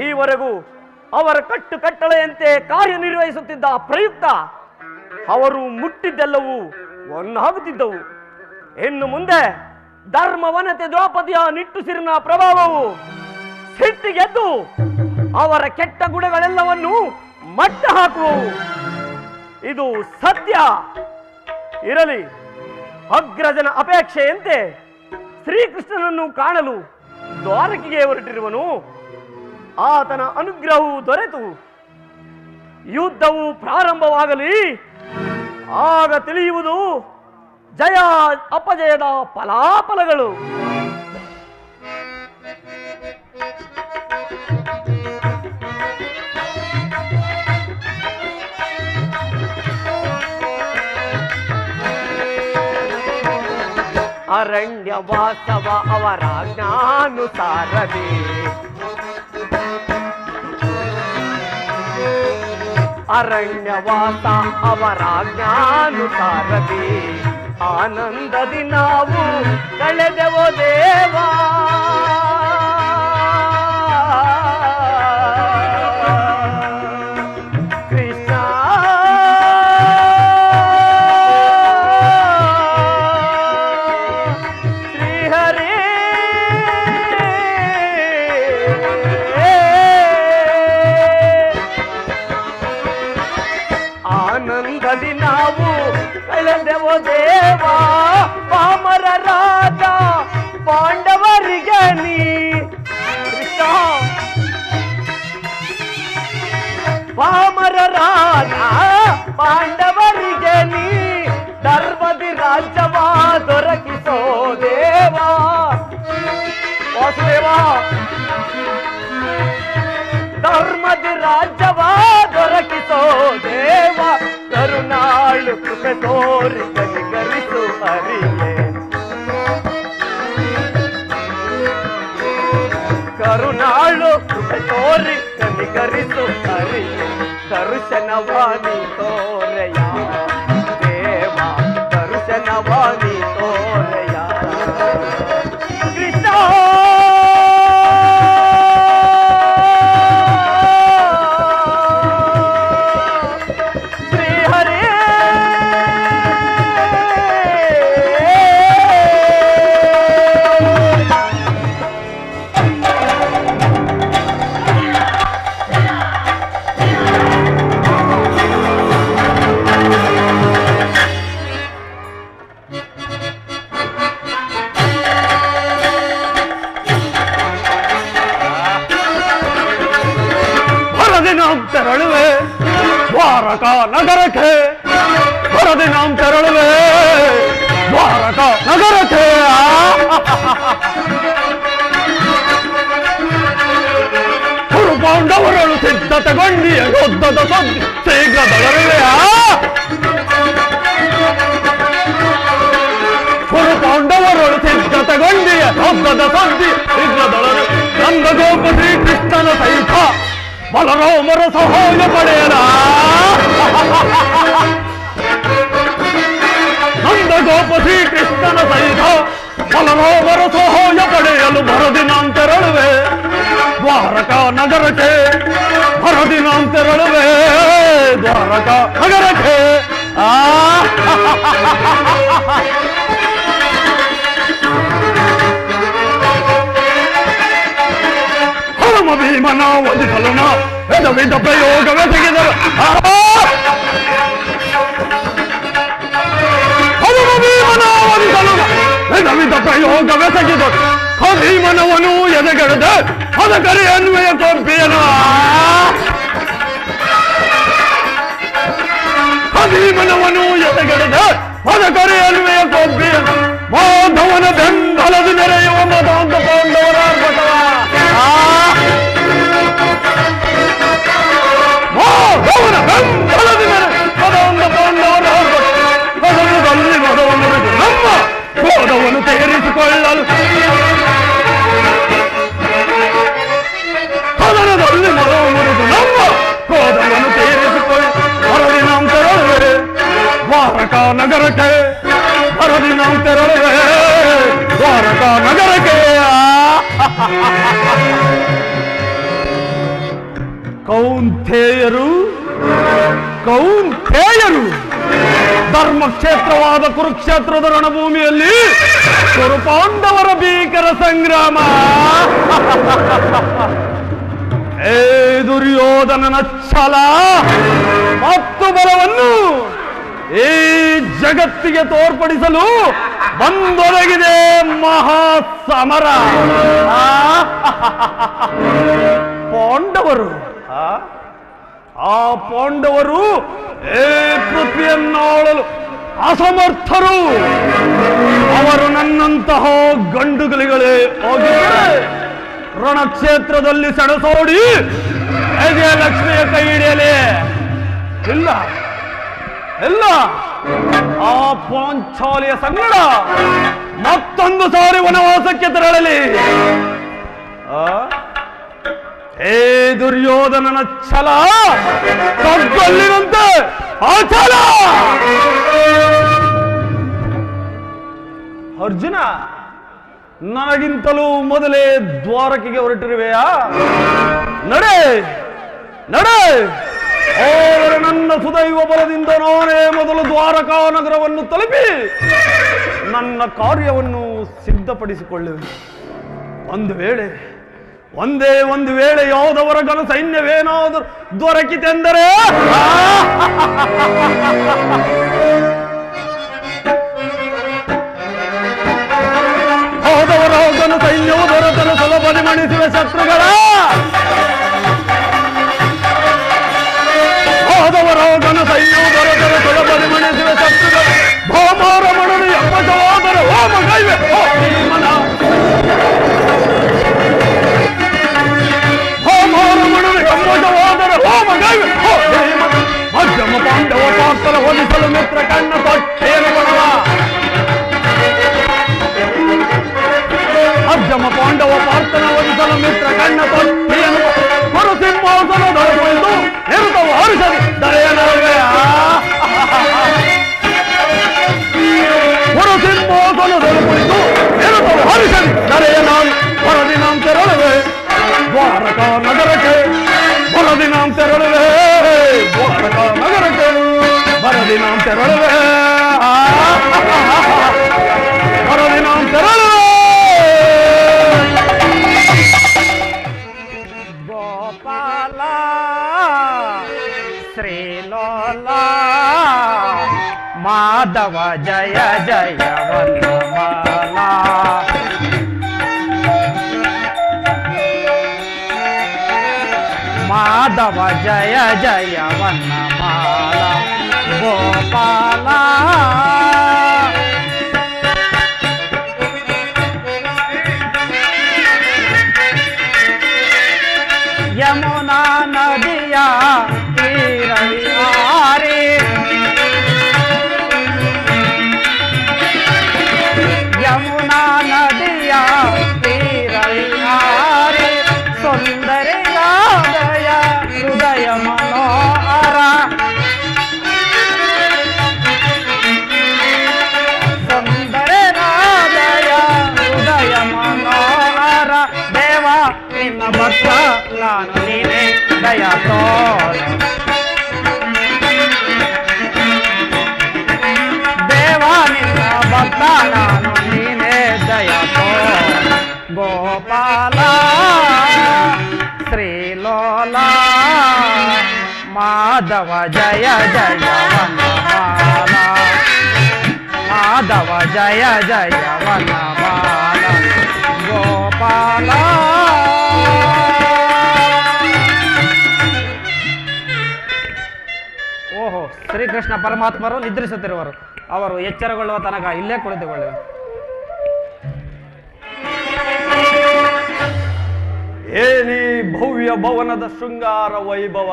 A: ಈವರೆಗೂ ಅವರ ಕಟ್ಟಳೆಯಂತೆ ಕಾರ್ಯನಿರ್ವಹಿಸುತ್ತಿದ್ದ ಪ್ರಯುಕ್ತ ಅವರು ಮುಟ್ಟಿದ್ದೆಲ್ಲವೂ ಒನ್ನಾಗುತ್ತಿದ್ದವು. ಇನ್ನು ಮುಂದೆ ಧರ್ಮವನತೆ ದ್ರೌಪದಿಯ ನಿಟ್ಟುಸಿರಿನ ಪ್ರಭಾವವು ಸಿಟ್ಟಿಗೆದ್ದು ಅವರ ಕೆಟ್ಟ ಗುಣಗಳೆಲ್ಲವನ್ನೂ ಮಟ್ಟ ಹಾಕುವವು. ಇದು ಸತ್ಯ. ಇರಲಿ, ಅಗ್ರಜನ ಅಪೇಕ್ಷೆಯಂತೆ ಶ್ರೀಕೃಷ್ಣನನ್ನು ಕಾಣಲು ದ್ವಾರಕೆಗೆ ಹೊರಟಿರುವನು. ಆತನ ಅನುಗ್ರಹವು ದೊರೆತು ಯುದ್ಧವು ಪ್ರಾರಂಭವಾಗಲಿ. ಆಗ ತಿಳಿಯುವುದು ಜಯ ಅಪಜಯದ ಫಲಾಫಲಗಳು. ಅರಣ್ಯವಾಸವ ಅವರ ಜ್ಞಾನುಸಾರದಿ ಅರಣ್ಯವಾಸ ಅವರ ಜ್ಞಾನುಸಾರದಿ ಆನಂದದಿ ನಾವು ಕಳೆದೆವೋ ದೇವಾ. ಕೃಷ್ಣ ಶ್ರೀಹರಿ ಆನಂದದಿ ನಾವು ಕಳೆದೆವೋ ದೇವಾ. ಪಾಮರ ರಾಜ ಪಾಂಡವರಿಗೆ ನೀ ಕೃಷ್ಣ ಪಾಮರ ರಾಜ ಪಾಂಡವರಿಗೆ ನೀ ಧರ್ಮದಿ ರಾಜ್ಯವ ದೊರಕಿಸೋ ದೇವಾ. ವಾಸುದೇವ ಧರ್ಮದಿ ರಾಜ್ಯವ ದೊರಕಿಸೋ ದೇವ. ಕರುಣಾಳು ಕೃಪೆ ತೋರಿ ಕನಿಕರಿಸು ಹರಿಯೇ. ಕರುಣಾಳು ಕೃಪೆ ತೋರಿ ಕನಿಕರಿಸು ಹರಿಯೇ. ದರ್ಶನವಾನಿ ತೋರೆಯ ದೇವ ದರ್ಶನವಾನಿ ತೋರೆಯ. ಕೃಷ್ಣ ದ್ವಾರಕಾ ನಗರಕ್ಕೆ ಹೊರದಿನಾಂ ತೆರಳುವೆ ದ್ವಾರಕಾ ನಗರಕ್ಕೆ ಕುರು ಪಾಂಡವರಳು ಸಿದ್ಧತೆಗೊಂಡಿಯ ಯುದ್ಧದ ಸದ್ದಿ ಶೀಘ್ರದೊಳರುವೆಯ ಕುರು ಪಾಂಡವರಳು ಸಿದ್ಧತೆಗೊಂಡಿಯ ಯುದ್ಧದ ಸದ್ದಿ ಶೀಘ್ರದೊಳರು ನಂದಗೋಪ ಶ್ರೀಕೃಷ್ಣನ ಸಹಿತ ಬಲರಾಮರ ಸಹಾಯ ಪಡೆಯಲ ನಂದಗೋಪ ಶ್ರೀಕೃಷ್ಣನ ಸಹಿತ ಬಲರಾಮರ ಸಹಾಯ ಪಡೆಯಲು ಮರುದಿನಾಂ ತೆರಳುವೆ ದ್ವಾರಕಾ ನಗರಕ್ಕೆ ಮರುದಿನಾಂ ತೆರಳುವೆ ದ್ವಾರಕಾ ನಗರಕ್ಕೆ ಹನುಮ ಭೀಮನ ವಧಿಸಲುನ ವಿಧ ವಿಧ ಪ್ರಯೋಗವೆಸಗಿದರು ಹನುಮ ಭೀಮನ ವಧಿಸಲುನ ವಿಧ ವಿಧ ಪ್ರಯೋಗವೆಸಗಿದರು ಭೀಮನವನು ಎದೆಗಡದೆ ಅದ ಕರೆ ಅನ್ವಯ ಕೊಂಪಿಯನ ಭೀಮನವನು ಎದೆಗಡದೆ ಅದ ಕರೆ ಅನ್ವಯ ಕೊಂಪಿಯನ ಮಾಧವನ ಬೆಂಬಲದಿ ನೆರೆಯುವ ಮತಾಂತ ಪಾಂಡವರ ಆರ್ಭಟವ ಮಾಧವನ ಬೆಂಬಲದಿ ನೆರೆ ಮತಾಂತ ಪಾಂಡವರ ಆರ್ಭಟ ಸದನದಲ್ಲಿ ಮದವನ್ನು ನಮ್ಮ ಕ್ರೋಧವನ್ನು ತೀರಿಸಿಕೊಳ್ಳಲು ಸದನದಲ್ಲಿ ಮದವನ್ನು ನಮ್ಮ ಕ್ರೋಧವನ್ನು ತೀರಿಸಿಕೊಳ್ಳಿ ಮರುದಿನಾಂ ತೆರಳುವೆ ದ್ವಾರಕಾ ನಗರಕ್ಕೆ ಮರುದಿನಾಂ ತೆರಳುವೆ ದ್ವಾರಕಾ ನಗರಕ್ಕೆ ಕೌಂತೆಯರು ಕೌಂತೆಯರು ಧರ್ಮಕ್ಷೇತ್ರವಾದ ಕುರುಕ್ಷೇತ್ರದ ರಣಭೂಮಿಯಲ್ಲಿ ಕುರು ಪಾಂಡವರ ಭೀಕರ ಸಂಗ್ರಾಮ ಏ ದುರ್ಯೋಧನನ ಛಲ ಮತ್ತು ಬಲವನ್ನು ಈ ಜಗತ್ತಿಗೆ ತೋರ್ಪಡಿಸಲು ಬಂದೊದಗಿದೆ ಮಹಾಸಮರ ಪಾಂಡವರು ಆ ಪಾಂಡವರು ಏ ಪೃಥ್ವಿಯನ್ನಾಳಲು ಅಸಮರ್ಥರು ಅವರು ನನ್ನಂತಹ ಗಂಡುಗಲಿಗಳೇ ಹೋಗಿದ್ದಾರೆ ರಣಕ್ಷೇತ್ರದಲ್ಲಿ ಸೆಣಸೋಡಿ ಲಕ್ಷ್ಮಿಯ ಕೈ ಹಿಡಿಯಲಿ ಇಲ್ಲ ಇಲ್ಲ ಆ ಪಾಂಚಾಲಿಯ ಸಂಗಡ ಮತ್ತೊಂದು ಸಾರಿ ವನವಾಸಕ್ಕೆ ತೆರಳಲಿ ಹೇ ದುರ್ಯೋಧನನ ಛಲ ಕಗ್ಗಲ್ಲಿನಂತೆ ಆ ಛಲ ಅರ್ಜುನ ನನಗಿಂತಲೂ ಮೊದಲೇ ದ್ವಾರಕೆಗೆ ಹೊರಟಿರುವೆಯಾ ನಡೆ ನಡೆ ಅವರು ನನ್ನ ಸುದೈವ ಬಲದಿಂದ ನಾನೇ ಮೊದಲು ದ್ವಾರಕಾ ನಗರವನ್ನು ತಲುಪಿ ನನ್ನ ಕಾರ್ಯವನ್ನು ಸಿದ್ಧಪಡಿಸಿಕೊಳ್ಳುವೆ ಒಂದೇ ಒಂದು ವೇಳೆ ಯಾವುದವರ ಘನ ಸೈನ್ಯವೇನಾದರೂ ದೊರಕಿತೆಂದರೆ ಹೋದವರ ಘನ ಸೈನ್ಯವು ದೊರೆತನ ಸುಲಭದಿ ಮಣಿಸುವ ಶತ್ರುಗಳ ಹೋದವರ ಘನ ಸೈನ್ಯವು ದೊರೆತನ ಸುಲಭದಿ ಮಣಿಸುವ ಶತ್ರುಗಳ ಭೌಮಾರ ಮಣನು ಎಂಬ ಹೋಮ ಕೈವೆ ಮಧ್ಯಮ ಪಾಂಡವ ಪಾತ್ರ ಹೋಲಿಸಲು ಮಿತ್ರ ಕಣ್ಣ ತೊಟ್ಟೇನು ಬಡವ ಮಧ್ಯಮ ಪಾಂಡವ ಪಾರ್ಥನ ಹೋಲಿಸಲು ಮಿತ್ರ ಕಣ್ಣ ತೊಟ್ಟೇನು ಹೊರ ಸಿಂಹಾಸನ ದೊರೆಯುವುದು ನಿರುತವು ಹರಿಸಲಿ ದರೆಯನಲ್ವೆಯ ಹೊರ ಸಿಂಹಾಸನ ದೊರೆಯುವುದು ನಿರುತವು ಹರಿಸಲಿ ದರೆಯನಾಲ್ ಹೊರದಿನಾಂ ತೆರಳುವೆ ದ್ವಾರಕಾ ನಗರಕ್ಕೆ ಬರದಿನಾಂ ತೆರಳುವೆ ದ್ವಾರಕಾ ನಗರಕ್ಕೆ ಬರದಿನಾಂ ತೆರಳುವೆ ಬರದಿನಾಂ ತೆರಳುವೆ ಗೋಪಾಲ ಶ್ರೀಲೋಲ ಮಾಧವ ಜಯ ಜಯ ವನಮಾಲ ಮಾಧವ ಜಯ ಜಯ ವನಮಾಲ
C: ಗೋಪಾಲ ಯಮುನಾ ನದಿಯ ತೀರವಿಹಾರಿ ಯಮುನಾ ನದಿಯ ತೀರವಿಹಾರಿ ಸುಂದರಿಯಾದಯ ಹೃದಯ ಮನೋಹರ ಸುಂದರನಾದಯ ಹೃದಯ ಮನೋಹರ ದೇವ ನಿನ್ನ ಭಕ್ತ ನಾನು ನೀನೇ ದಯ ತೋರ ದೇವ ನಿನ್ನ ಭಕ್ತ ನಾನು ನೀನೇ ದಯ ತೋರ ಗೋಪಾಲ ಶ್ರೀಲೋಲ ಮಾಧವ ಜಯ ಜಯ ವನಮಾಲ ಮಾಧವ ಜಯ ಜಯ ವನಮಾಲ ಗೋಪಾಲ ಓಹೋ ಶ್ರೀಕೃಷ್ಣ ಪರಮಾತ್ಮರು ನಿದ್ರಿಸುತ್ತಿರುವರು ಅವರು ಎಚ್ಚರಗೊಳ್ಳುವ ತನಕ ಇಲ್ಲೇ ಕುಳಿತುಕೊಳ್ಳುವರು
A: ಏನಿ ಭವ್ಯ ಭವನದ ಶೃಂಗಾರ ವೈಭವ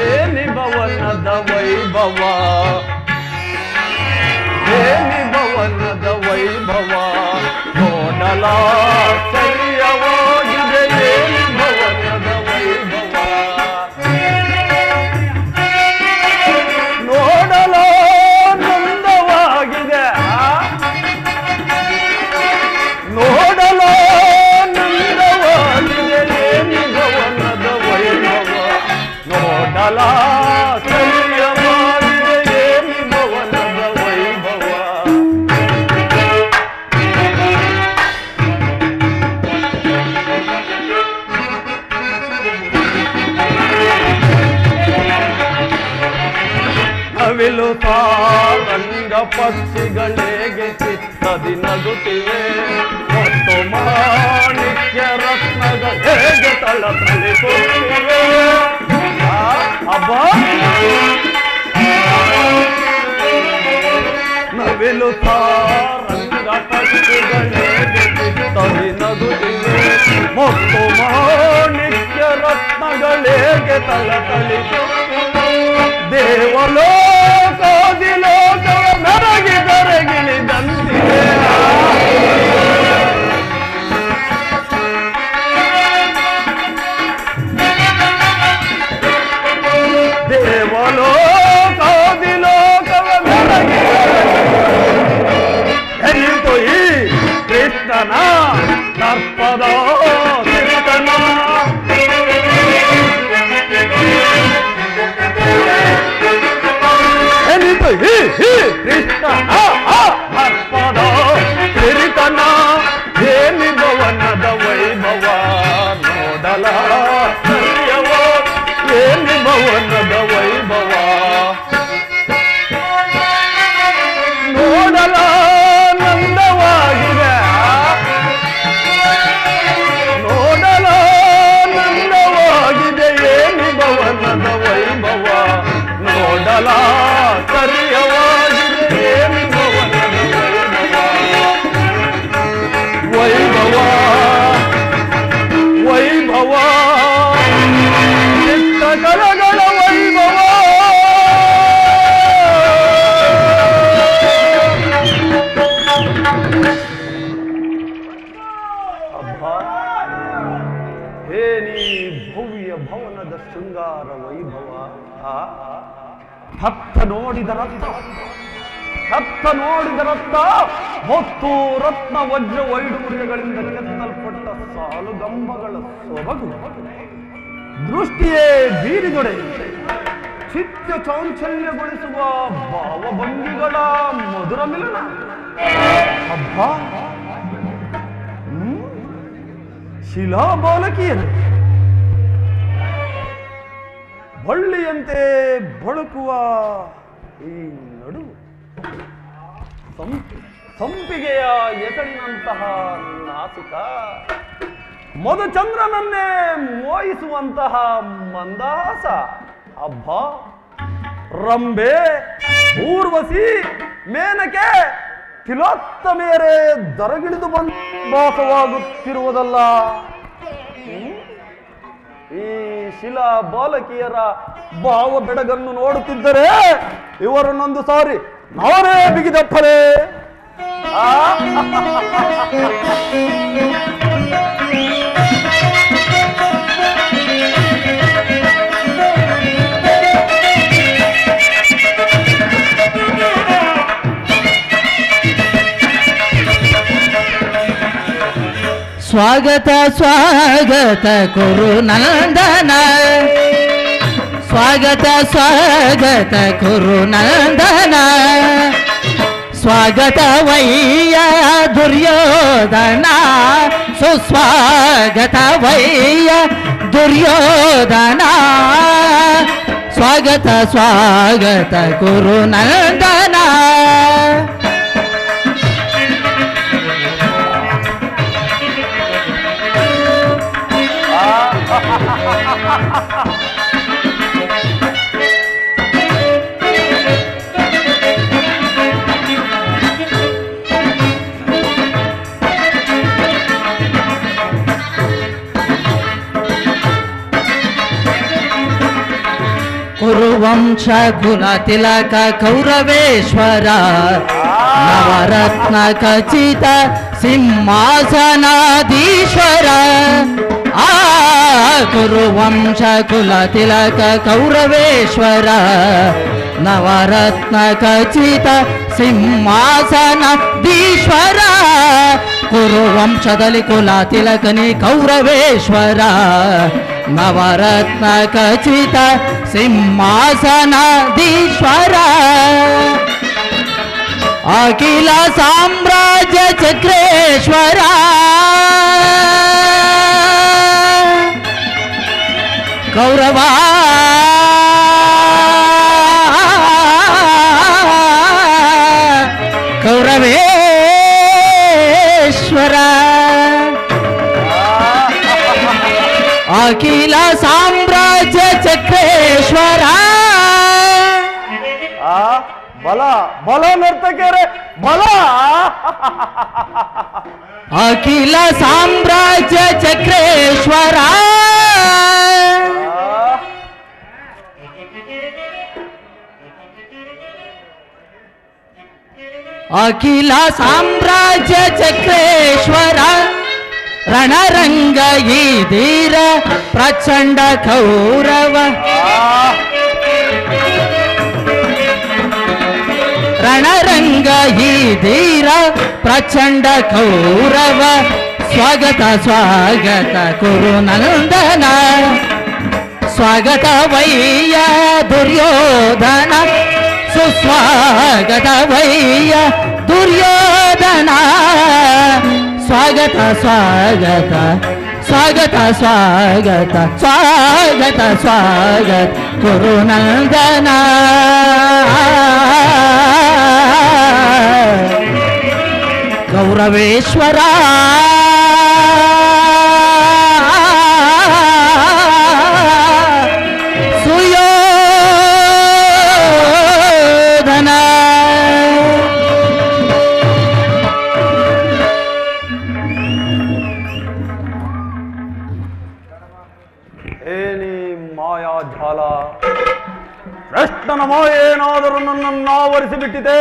A: ಏನಿ ಭವನದ ವೈಭವ ಏನಿ ಭವನದ ವೈಭವ ನೋಡಲ ಸರಿಯವಾಗಿದೆ ಏನಿ ಭವನದ ವೈಭವ ನೋಡಲ ನೋಡಲ ನಂದವಾಗಿದೆ ಏನಿ ಭವನದ ವೈಭವ ನೋಡಲ ಸರಿಯವಾಗಿದೆ ಏನಿ ಭವನದ ವೈಭವ ನವಿಲು ತಾರಂಗ ಪಕ್ಷಿಗಳಿಗೆ ಚಿತ್ತದಿ ನಗುತ್ತಿವೆ ಮತ್ತು ಮಾಣಿಕ್ಯ ರತ್ನಗಳು ಹೇಗೆ ತಳತಳಿಸುತ್ತಿವೆ ಅಬ್ಬ ನವಿಲು ತಾರಂಗ ಪಕ್ಷಿಗಳಿಗೆ ಚಿತ್ತದಿ ನಗುತ್ತಿವೆ ಮತ್ತು ಮಾಣಿಕ್ಯ ರತ್ನಗಳಿಗೆ ತಳತಳಿಸುತ್ತಿವೆ ದೇವಲೋಕಾದಿ ಲೋಕವ ಮೆರಗಿ ಕರಗಿಳಿದಂತಿದೆ ದೇವಲೋಕಾದಿ ಲೋಕವ ಮೆರಗಿ ಎನಿತು ಈ ಕೃಷ್ಣನ ಸರ್ಪದ ಚಿಂತನ ಕೃಷ್ಣ ಹರ್ಪದ ಕಿರಿತನ ಏನಿ ಭವನದ ವೈಭವ ನೋಡಲ ಸರಿಯವ ಏನಿ ಭವನದ ವೈಭವ ನೋಡಲ ನಂದವಾಗಿದೆ ನೋಡಲ ನಂದವಾಗಿದೆ ಏನಿ ಭವನದ ವೈಭವ ನೋಡಲ ಸರಿಯವಾಗಿದೆ ಏನಿ ಭವನದ ವೈಭವ ವೈಭವ ಚಿತ್ತಕಲಗಳ ವೈಭವ ಅಬ್ಬಾ ಏನಿ ಭವ್ಯ ಭವನದ ಶೃಂಗಾರ ವೈಭವ ಭಕ್ತ ನೋಡಿದ ರಕ್ತ ಹೊತ್ತು ರತ್ನ ವಜ್ರ ವೈಡೂರ್ಯಗಳಿಂದ ಕೆತ್ತಲ್ಪಟ್ಟ ಸಾಲುಗಂಬಗಳ ಸೊಬಗು ದೃಷ್ಟಿಯೇ ಬೀರಿದೊಡೆ ಚಿತ್ತ ಚಾಂಚಲ್ಯಗೊಳಿಸುವ ಭಾವಭಂಗಿಗಳ ಮಧುರ ಮಿಲನ ಅಬ್ಬಾ ಶಿಲಾಬಾಲಕಿಯರು ಬಳ್ಳಿಯಂತೆ ಬಳುಕುವ ಈ ನಡು ಸಂಪಿಗೆಯ ಎಸಳಿನಂತಹ ನಾಸಿಕ ಮಧುಚಂದ್ರನನ್ನೇ ಮೋಹಿಸುವಂತಹ ಮಂದಹಾಸ. ಅಬ್ಬಾ, ರಂಬೆ, ಊರ್ವಶಿ, ಮೇನಕೆ, ತಿಲೋತ್ತಮೆಯರೇ ದರಗಿಳಿದು ಭಾಸವಾಗುತ್ತಿರುವುದಲ್ಲ. ಈ ಶಿಲಾ ಬಾಲಕಿಯರ ಭಾವ ಬೆಡಗನ್ನು ನೋಡುತ್ತಿದ್ದರೆ ಇವರನ್ನೊಂದು ಸಾರಿ ನಾನೇ ಬಿಗಿದಪ್ಪಲೇ.
E: ಸ್ವಾಗತ ಸ್ವಾಗತ ಕುರು ನಂದನ, ಸ್ವಾಗತ ಸ್ವಾಗತ ಕುರು ನಂದನ, ಸ್ವಾಗತವಯ್ಯ ದುರ್ಯೋಧನ, ಸುಸ್ವಾಗತವಯ್ಯ ದುರ್ಯೋಧನ, ಸ್ವಾಗತ ಸ್ವಾಗತ ಕುರು ನಂದನ. ಕುರುವಂಶ ಕುಲ ತಿಲಕ ಕೌರವೇಶ್ವರ, ನವರತ್ನ ಖಚಿತ ಸಿಂಹಾಸನಾಧೀಶ್ವರ. ಆ ಕುರುವಂಶ ಕುಲ ತಿಲಕ ಕೌರವೇಶ್ವರ, ನವರತ್ನ ಖಚಿತ ಸಿಂಹಾಸನಾಧೀಶ್ವರ. ಕುರುವಂಶದಲ್ಲಿ ಕುಲ ತಿಲಕನಿ ಕೌರವೇಶ್ವರ, ನವರತ್ನ ಖಚಿತ ಸಿಂಹಾಸನಾಧೀಶ್ವರ. ಅಖಿಲ ಸಾಮ್ರಾಜ್ಯ ಚಕ್ರೇಶ್ವರ, ಕೌರವ ಕೌರವೇಶ್ವರ. ಅಖಿಲ ಸಾಮ್ರಾಜ್ಯ ಚಕ್ರೇಶ್ವರ.
A: ಬಲ ಬಲ ನರ್ತಕಿಯರೇ ಬಲ.
E: ಅಖಿಲ ಸಾಮ್ರಾಜ್ಯ ಚಕ್ರೇಶ್ವರ. ಅಖಿಲ ಸಾಮ್ರಾಜ್ಯ ಚಕ್ರೇಶ್ವರ. ರಣರಂಗ ಈ ಧೀರ ಪ್ರಚಂಡ ಕೌರವ, ರಣರಂಗ ಈ ಧೀರ ಪ್ರಚಂಡ ಕೌರವ. ಸ್ವಾಗತ ಸ್ವಾಗತ ಕುರು ನಂದನ, ಸ್ವಾಗತವಯ್ಯ ದುರ್ಯೋಧನ, ಸುಸ್ವಾಗತವಯ್ಯ ದುರ್ಯೋಧನ. ಸ್ವಾಗತ ಸ್ವಾಗತ ಸ್ವಾಗತ ಸ್ವಾಗತ ಸ್ವಾಗತ ಸ್ವಾಗತ ಕುರು ನಂದನ. ಕೌರವೇಶ್ವರ ಸುಯೋಧನ.
A: ಏನಿ ಮಾಯಾಜಾಲ, ಕೃಷ್ಣನ ಮಾಯೇನಾದರೂ ನನ್ನನ್ನು ಆವರಿಸಿಬಿಟ್ಟಿದೆ.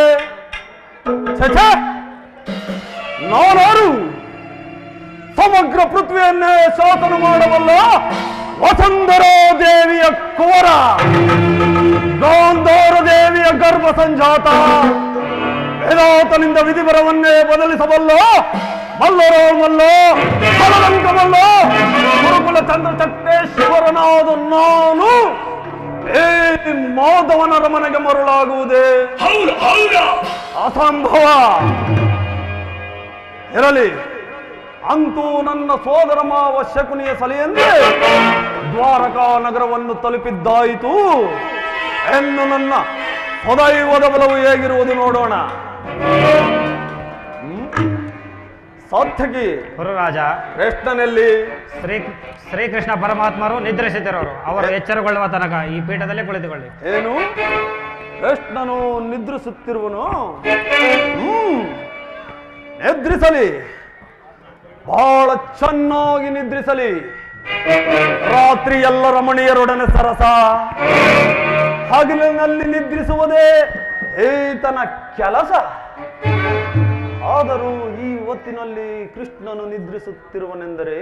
A: ಛ, ನಾನಾರು ಸಮಗ್ರ ಪೃಥ್ವಿಯನ್ನೇ ಶಾಸನ ಮಾಡಬಲ್ಲ ವಸುಂಧರಾ ದೇವಿಯ ಕುವರ, ಗಾಂಧಾರ ದೇವಿಯ ಗರ್ಭ ಸಂಜಾತ, ವೇದಾತನಿಂದ ವಿಧಿವರವನ್ನೇ ಬದಲಿಸಬಲ್ಲ ಮಲ್ಲರೋ ಮಲ್ಲೋ ಬಲವಂಕಮಲ್ಲ ಗುರುಕುಲ ಚಂದ್ರಚಕ್ರೇಶ್ವರನಾದ ನಾನು ಏ ಮಾಧವನರ ಮನೆಗೆ ಮರುಳಾಗುವುದೇ ಅಸಂಭವ. ಇರಲಿ, ಅಂತೂ ನನ್ನ ಸೋದರ ಮಾವ ಶಕುನಿಯ ಸಲಹೆಯಂತೆ ದ್ವಾರಕಾ ನಗರವನ್ನು ತಲುಪಿದ್ದಾಯಿತು. ಎಂದು ನನ್ನ ಸದೈವದ ಬಲವು ಹೇಗಿರುವುದು ನೋಡೋಣ. ಸಾತ್ಯಕಿ
C: ಗುರುರಾಜ,
A: ಕೃಷ್ಣನಲ್ಲಿ
C: ಶ್ರೀಕೃಷ್ಣ ಪರಮಾತ್ಮರು ನಿದ್ರಿಸುತ್ತಿರೋರು. ಅವರು ಎಚ್ಚರಗೊಳ್ಳುವ ತನಕ ಈ ಪೀಠದಲ್ಲೇ ಕುಳಿತುಕೊಳ್ಳಿ.
A: ಏನು? ಕೃಷ್ಣನು ನಿದ್ರಿಸುತ್ತಿರುವನು? ನಿದ್ರಿಸಲಿ, ಬಹಳ ಚೆನ್ನಾಗಿ ನಿದ್ರಿಸಲಿ. ರಾತ್ರಿ ಎಲ್ಲ ರಮಣೀಯರೊಡನೆ ಸರಸ, ಹಗಲಿನಲ್ಲಿ ನಿದ್ರಿಸುವುದೇ ಈತನ ಕೆಲಸ. ಆದರೂ ಈ ಹೊತ್ತಿನಲ್ಲಿ ಕೃಷ್ಣನು ನಿದ್ರಿಸುತ್ತಿರುವನೆಂದರೆ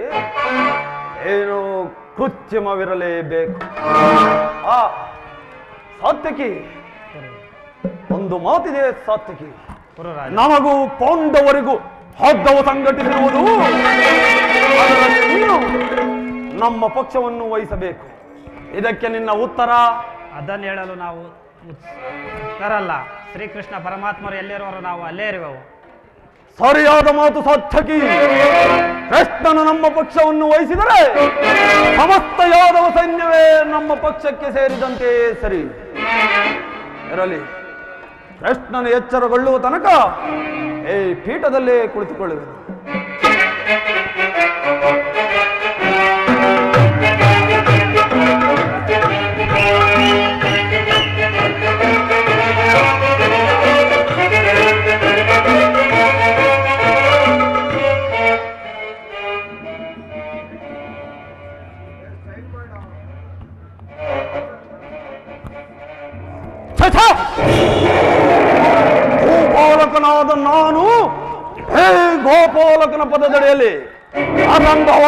A: ಏನೋ ಕೃತ್ರಿಮವಿರಲೇಬೇಕು. ಆ ಸಾತ್ಯಕಿ, ಒಂದು ಮಾತಿದೆ ಸಾತ್ಯಕಿ,
C: ಗುರುರಾಜ,
A: ನಮಗೂ ಪಾಂಡವರಿಗೂ ಹದ್ದವು ಸಂಘಟಿಸಿರುವುದು. ಅದರಲ್ಲಿ ನೀನು ನಮ್ಮ ಪಕ್ಷವನ್ನು ವಹಿಸಬೇಕು. ಇದಕ್ಕೆ ನಿನ್ನ ಉತ್ತರ?
C: ಅದನ್ನು ಹೇಳಲು ನಾವು ಉತ್ತರಲ್ಲ. ಶ್ರೀಕೃಷ್ಣ ಪರಮಾತ್ಮರು ಎಲ್ಲಿರುವರು ನಾವು ಅಲ್ಲೇ ಇರುವೆವು.
A: ಸರಿಯಾದ ಮಾತು ಸಾತ್ಯಕಿ. ಕೃಷ್ಣನು ನಮ್ಮ ಪಕ್ಷವನ್ನು ವಹಿಸಿದರೆ ಸಮಸ್ತ ಯಾದವ ಸೈನ್ಯವೇ ನಮ್ಮ ಪಕ್ಷಕ್ಕೆ ಸೇರಿದಂತೆ ಸರಿ ಇರಲಿ. ಕೃಷ್ಣನು ಎಚ್ಚರಗೊಳ್ಳುವ ತನಕ ಈ ಪೀಠದಲ್ಲೇ ಕುಳಿತುಕೊಳ್ಳುವೆನು. ಗೋಪಾಲಕನಾದ ನಾನು ಹೇ ಗೋಪಾಲಕನ ಪದದಡಿಯಲ್ಲಿ ಅಸಂಭವ,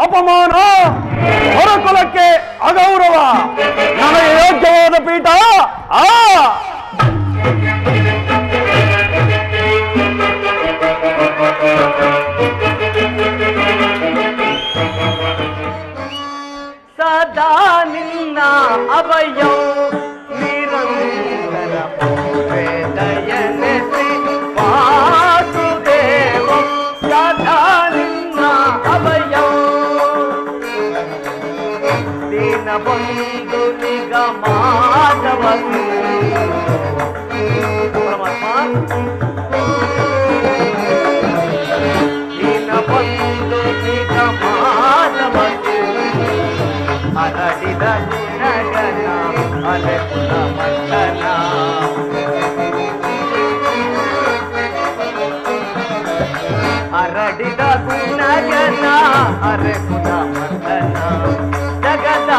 A: ಅಪಮಾನ, ಹೊರಕುಲಕ್ಕೆ ಅಗೌರವ, ನನಗೆ ಯೋಗ್ಯವಾದ ಪೀಠ ಆ
E: ಸದಾ ನಿನ್ನ ಅಭಯೋ ನಿರಂತರ ದಯನೆಸಿ ವಾಸುದೇವ. ಸದಾ ನಿನ್ನ ಅಭಯೋ ದೀನ ಬಂಧು ನಿಗಮಾಧವ ಪರಮಾತ್ಮ. ದೀನ ಬಂಧು ನಿಗಮಾಧವ ಹರಡಿದ ಗುಣಗಣ ಅಲೆಪುರ ಮಂಡನ. ಹರಡಿದ ಗುಣಗಣ ಅಲೆಪುರ ಮಂಡನ. ಜಗದ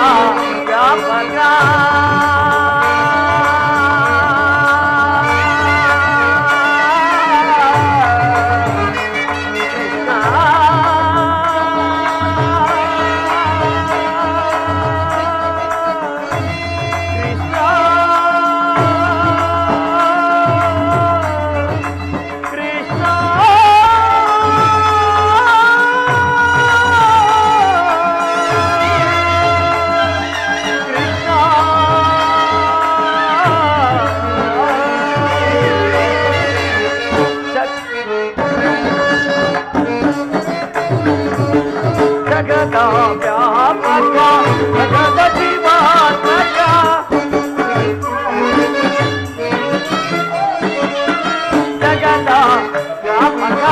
E: ವ್ಯಾಪಕ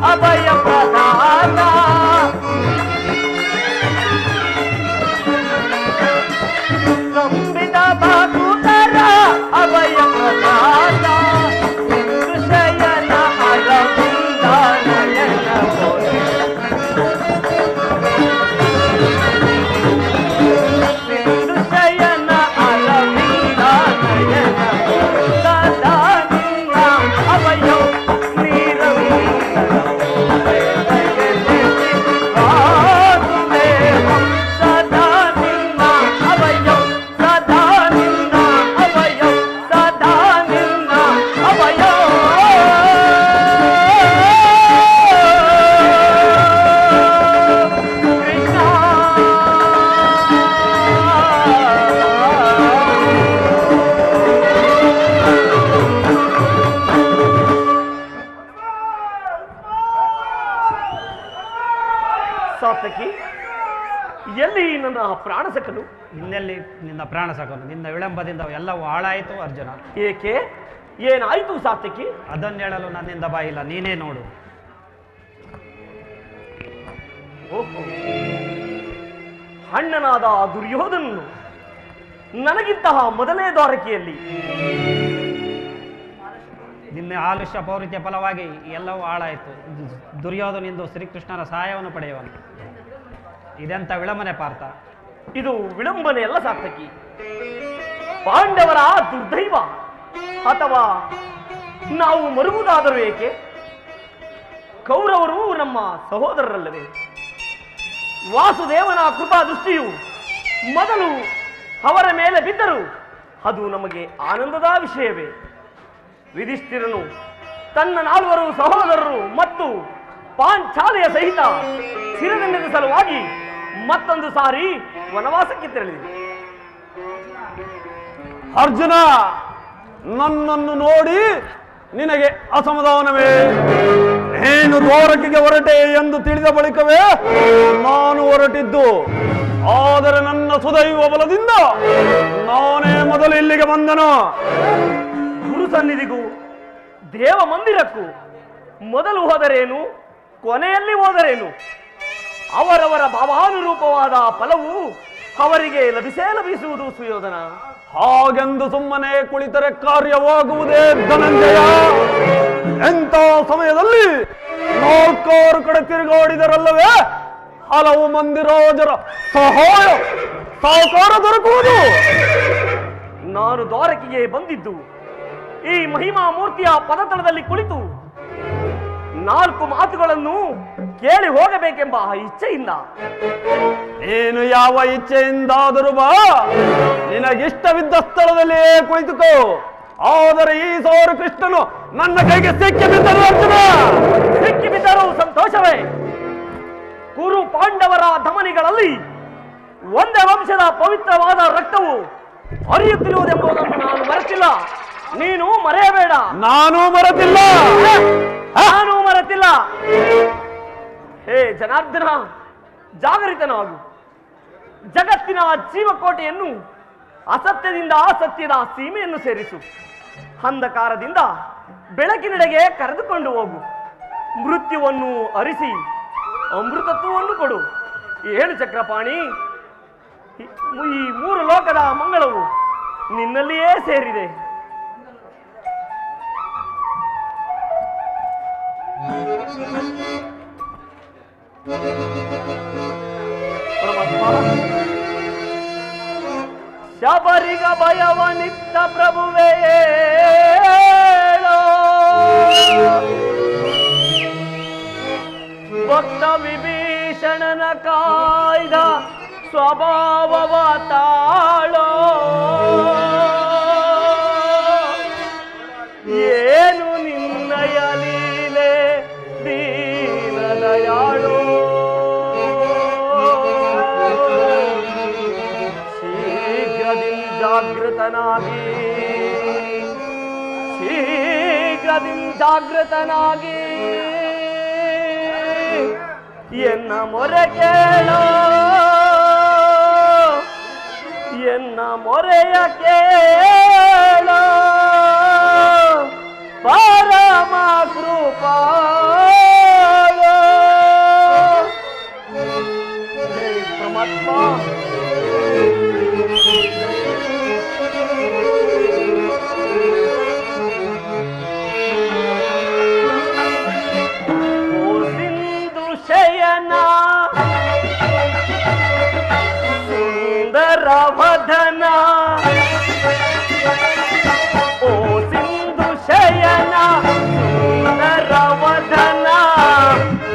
E: ಅಭಯ ಪ್ರಧಾನ. ನಂಬಿದ ಭಕ್ತರ ಅಭಯ ಪ್ರಧಾನ. ಶಯನ ಅರವಿಂದ ನಯನ ಶಯನ ಅರವಿಂದ ನಯನ ಸದಾ ನಿನ್ನ ಅಭಯ
A: ಎಲ್ಲಿ ನನ್ನ ಪ್ರಾಣ ಸಕಲು?
C: ಇನ್ನೆಲ್ಲಿ ನಿನ್ನ ಪ್ರಾಣ ಸಾಕೋನು? ನಿನ್ನ ವಿಳಂಬದಿಂದ ಎಲ್ಲವೂ ಹಾಳಾಯಿತು ಅರ್ಜುನ.
A: ಏಕೆ? ಏನಾಯ್ತು ಸಾತ್ಯಕಿ?
C: ಅದನ್ನು ಹೇಳಲು ನನ್ನಿಂದ ಬಾಯಿಲ್ಲ, ನೀನೇ ನೋಡು.
A: ಓಹೋ, ಅಣ್ಣನಾದ ದುರ್ಯೋಧನನು ನನಗಿಂತಹ ಮೊದಲೇ ದ್ವಾರಕೆಯಲ್ಲಿ
C: ನಿನ್ನ ಆಲಸ್ಯ ಪೌರುತ್ಯ ಫಲವಾಗಿ ಎಲ್ಲವೂ ಹಾಳಾಯಿತು. ದುರ್ಯೋಧನಿಂದ ಶ್ರೀಕೃಷ್ಣನ ಸಹಾಯವನ್ನು ಪಡೆಯುವನು. ಇದೆಂತ ವಿಳಂಬನೆ ಪಾರ್ಥ?
A: ಇದು ವಿಳಂಬನೆ ಎಲ್ಲ ಸಾರ್ಥಕಿ. ಪಾಂಡವರ ದುರ್ದೈವ ಅಥವಾ ನಾವು ಮರುಗುವುದಾದರೂ ಏಕೆ? ಕೌರವರು ನಮ್ಮ ಸಹೋದರರಲ್ಲವೇ? ವಾಸುದೇವನ ಕೃಪಾ ದೃಷ್ಟಿಯು ಮೊದಲು ಅವರ ಮೇಲೆ ಬಿದ್ದರು, ಅದು ನಮಗೆ ಆನಂದದ ವಿಷಯವೇ. ಯುಧಿಷ್ಠಿರನು ತನ್ನ 4 ಸಹೋದರರು ಮತ್ತು ಪಾಂಚಾಲೆಯ ಸಹಿತ ಚಿರದಂಡದ ಸಲುವಾಗಿ ಮತ್ತೊಂದು ಸಾರಿ ವನವಾಸಕ್ಕೆ ತೆರಳಿದೆ.
F: ಅರ್ಜುನ, ನನ್ನನ್ನು ನೋಡಿ ನಿನಗೆ ಅಸಮಾಧಾನವೇ? ಏನು ದ್ವಾರಕೆಗೆ ಹೊರಟೆ ಎಂದು ತಿಳಿದ ಬಳಿಕವೇ ನಾನು ಹೊರಟಿದ್ದು. ಆದರೆ ನನ್ನ ಸುದೈವ ಬಲದಿಂದ ನಾನೇ ಮೊದಲು ಇಲ್ಲಿಗೆ ಬಂದನು.
A: ಗುರು ಸನ್ನಿಧಿಗೂ ದೇವ ಮಂದಿರಕ್ಕೂ ಮೊದಲು ಹೋದರೇನು, ಕೊನೆಯಲ್ಲಿ ಹೋದರೇನು? ಅವರವರ ಭಾವಾನುರೂಪವಾದ ಫಲವು ಅವರಿಗೆ ಲಭಿಸುವುದು ಸುಯೋಧನ.
F: ಹಾಗೆಂದು ಸುಮ್ಮನೆ ಕುಳಿತರೆ ಕಾರ್ಯವಾಗುವುದೇ ಧನಂಜಯ? ಎಂಥ ಸಮಯದಲ್ಲಿ 4 ಕಡೆ ತಿರುಗಾಡಿದರಲ್ಲವೇ ಹಲವು ಮಂದಿ ರಾಜರ ಸಹಾಯ ಸಹಕಾರ ದೊರಕುವುದು.
A: ನಾನು ದ್ವಾರಕೆಗೆ ಬಂದಿದ್ದು ಈ ಮಹಿಮಾ ಮೂರ್ತಿಯ ಪದತಳದಲ್ಲಿ ಕುಳಿತು 4 ಮಾತುಗಳನ್ನು ಕೇಳಿ ಹೋಗಬೇಕೆಂಬ ಇಚ್ಛೆಯಿಂದ.
F: ನೀನು ಯಾವ ಇಚ್ಛೆಯಿಂದಾದರೂ ಬಾ, ನಿನಗಿಷ್ಟವಿದ್ದ ಸ್ಥಳದಲ್ಲಿಯೇ ಕುಳಿತುಕೋ. ಆದರೆ ಈ ಸೌರ ಕೃಷ್ಣನು ನನ್ನ ಕೈಗೆ ಸಿಕ್ಕಿ ಬಿದ್ದರು. ಅರ್ಜುನ,
A: ಸಿಕ್ಕಿ ಬಿದ್ದರೂ ಸಂತೋಷವೇ. ಕುರು ಪಾಂಡವರ ಧಮನಿಗಳಲ್ಲಿ ಒಂದೇ ವಂಶದ ಪವಿತ್ರವಾದ ರಕ್ತವು ಹರಿಯುತ್ತಿರುವುದೆಂಬುದನ್ನು ನಾನು ಮರೆತಿಲ್ಲ, ನೀನು ಮರೆಯಬೇಡ.
F: ನಾನು ಮರೆತಿಲ್ಲ.
A: ನಾನು ಮರೆತಿಲ್ಲ. ಹೇ ಜನಾರ್ದನ, ಜಾಗರಿತನಾಗು. ಜಗತ್ತಿನ ಜೀವಕೋಟೆಯನ್ನು ಅಸತ್ಯದಿಂದ ಸತ್ಯದ ಸೀಮೆಯನ್ನು ಸೇರಿಸು. ಅಂಧಕಾರದಿಂದ ಬೆಳಕಿನೆಡೆಗೆ ಕರೆದುಕೊಂಡು ಹೋಗು. ಮೃತ್ಯುವನ್ನು ಅರಿಸಿ ಅಮೃತತ್ವವನ್ನು ಕೊಡು. ಹೇಳು ಚಕ್ರಪಾಣಿ, ಈ 3 ಲೋಕದ ಮಂಗಳವು ನಿನ್ನಲ್ಲಿಯೇ ಸೇರಿದೆ. ಶಬರಿಗ ಭಯವನಿತ್ತ ಪ್ರಭುವೇ, ಭಕ್ತ ವಿಭೀಷಣನ ಕಾಯ್ದ ಸ್ವಭಾವವ ತಾಳೋ. ಏನು ನಿನ್ನಯ ಲೀಲೆ ದೀನದಯಾಳೋ. ಶೀಘ್ರದಿಂದ ಜಾಗೃತನಾಗಿ, ಶೀಘ್ರದಿಂದ ಜಾಗೃತನಾಗಿ ಎನ್ನ ಮೊರೆ ಕೇಳೋ, ಎನ್ನ ಮೊರೆಯ ಕೇಳೋ ಪರಮ ಕೃಪಾಳೋ. ಜೈ ಪರಮಾತ್ಮ. ಓ ಸಿಂಧು ಶಯನ ಸುಂದರ ವದನ, ಓ ಸಿಂಧು ಶಯನ ಸುಂದರ ವದನ,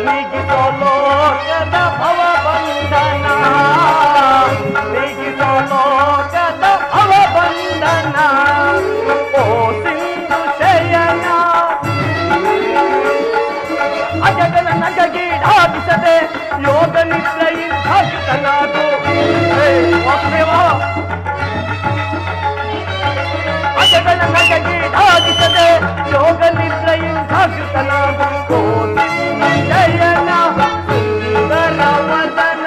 A: ನಿಗಿಸೋ ಲೋಕದ ಭವಬಂಧನ, ನಿಗಿಸೋ ಲೋಕದ ಭವಬಂಧನ. ಓ ಸಿಂಧು ಶಯನ ಅಜಗಲ ನಗಗೀಡಾಗಿಸದೆ ಯೋಗ ನಿದ್ರೆಯಿಂದ ಭಕ್ತನಾಗು. ಅಜಗಲ ನಗಗೀಡಾಗಿಸದೆ ಯೋಗ ನಿದ್ರೆಯಿಂದ ಭಕ್ತನಾಗು. ಜಯನ ಸುಂದರ ವದನ,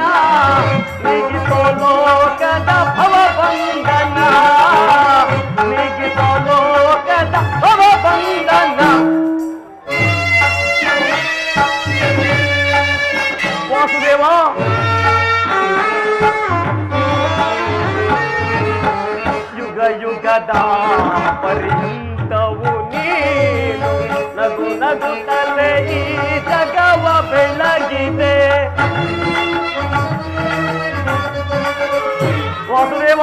E: ಯುಗದ ಪರ್ಯಂತವು ನೀನು ನಗು ನಗುತ್ತಲೇ ಈ ಜಗವ ಬೆಳಗಿದೆ. ವಾಸುದೇವ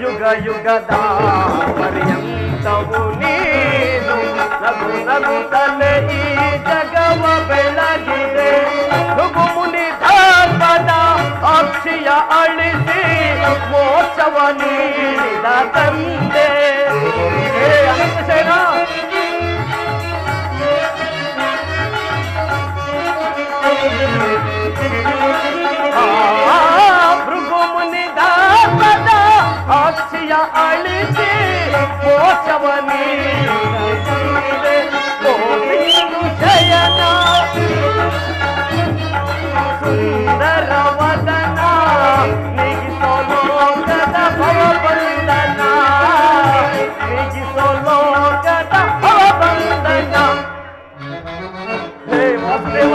E: ಯುಗ ಯುಗದ ಪರ್ಯಂತವು ನೀನು ನಗು ನಗುತ್ತಲೇ ಈ ಜಗವ ಬೆಳಗಿದೆ. ನುಗು ಮುನಿ ಧರ್ಮದ ಅಕ್ಷಿಯ ಅಳಿಸಿ ಮೋಕ್ಷವ ನೀಡಿದ ತಂದೆ. ಹೇ ಅನಂತಶಯನ ಭೃಗು ಮುನಿ ಧರ್ಮದ ಅಕ್ಷಿಯ ಅಳಿಸಿ ಮೋಕ್ಷವ ನೀಡಿದ ತಂದೆ. ಗೋವಿಂದು ಶಯನ ಸುಂದರ ವದನ ನಿಗಿಸೋ ಲೋಕದ ಭವಬಂಧನ ನಿಗಿಸೋ ಲೋಕದ ಭವಬಂಧನ. ಹೇ ವಾಸುದೇವ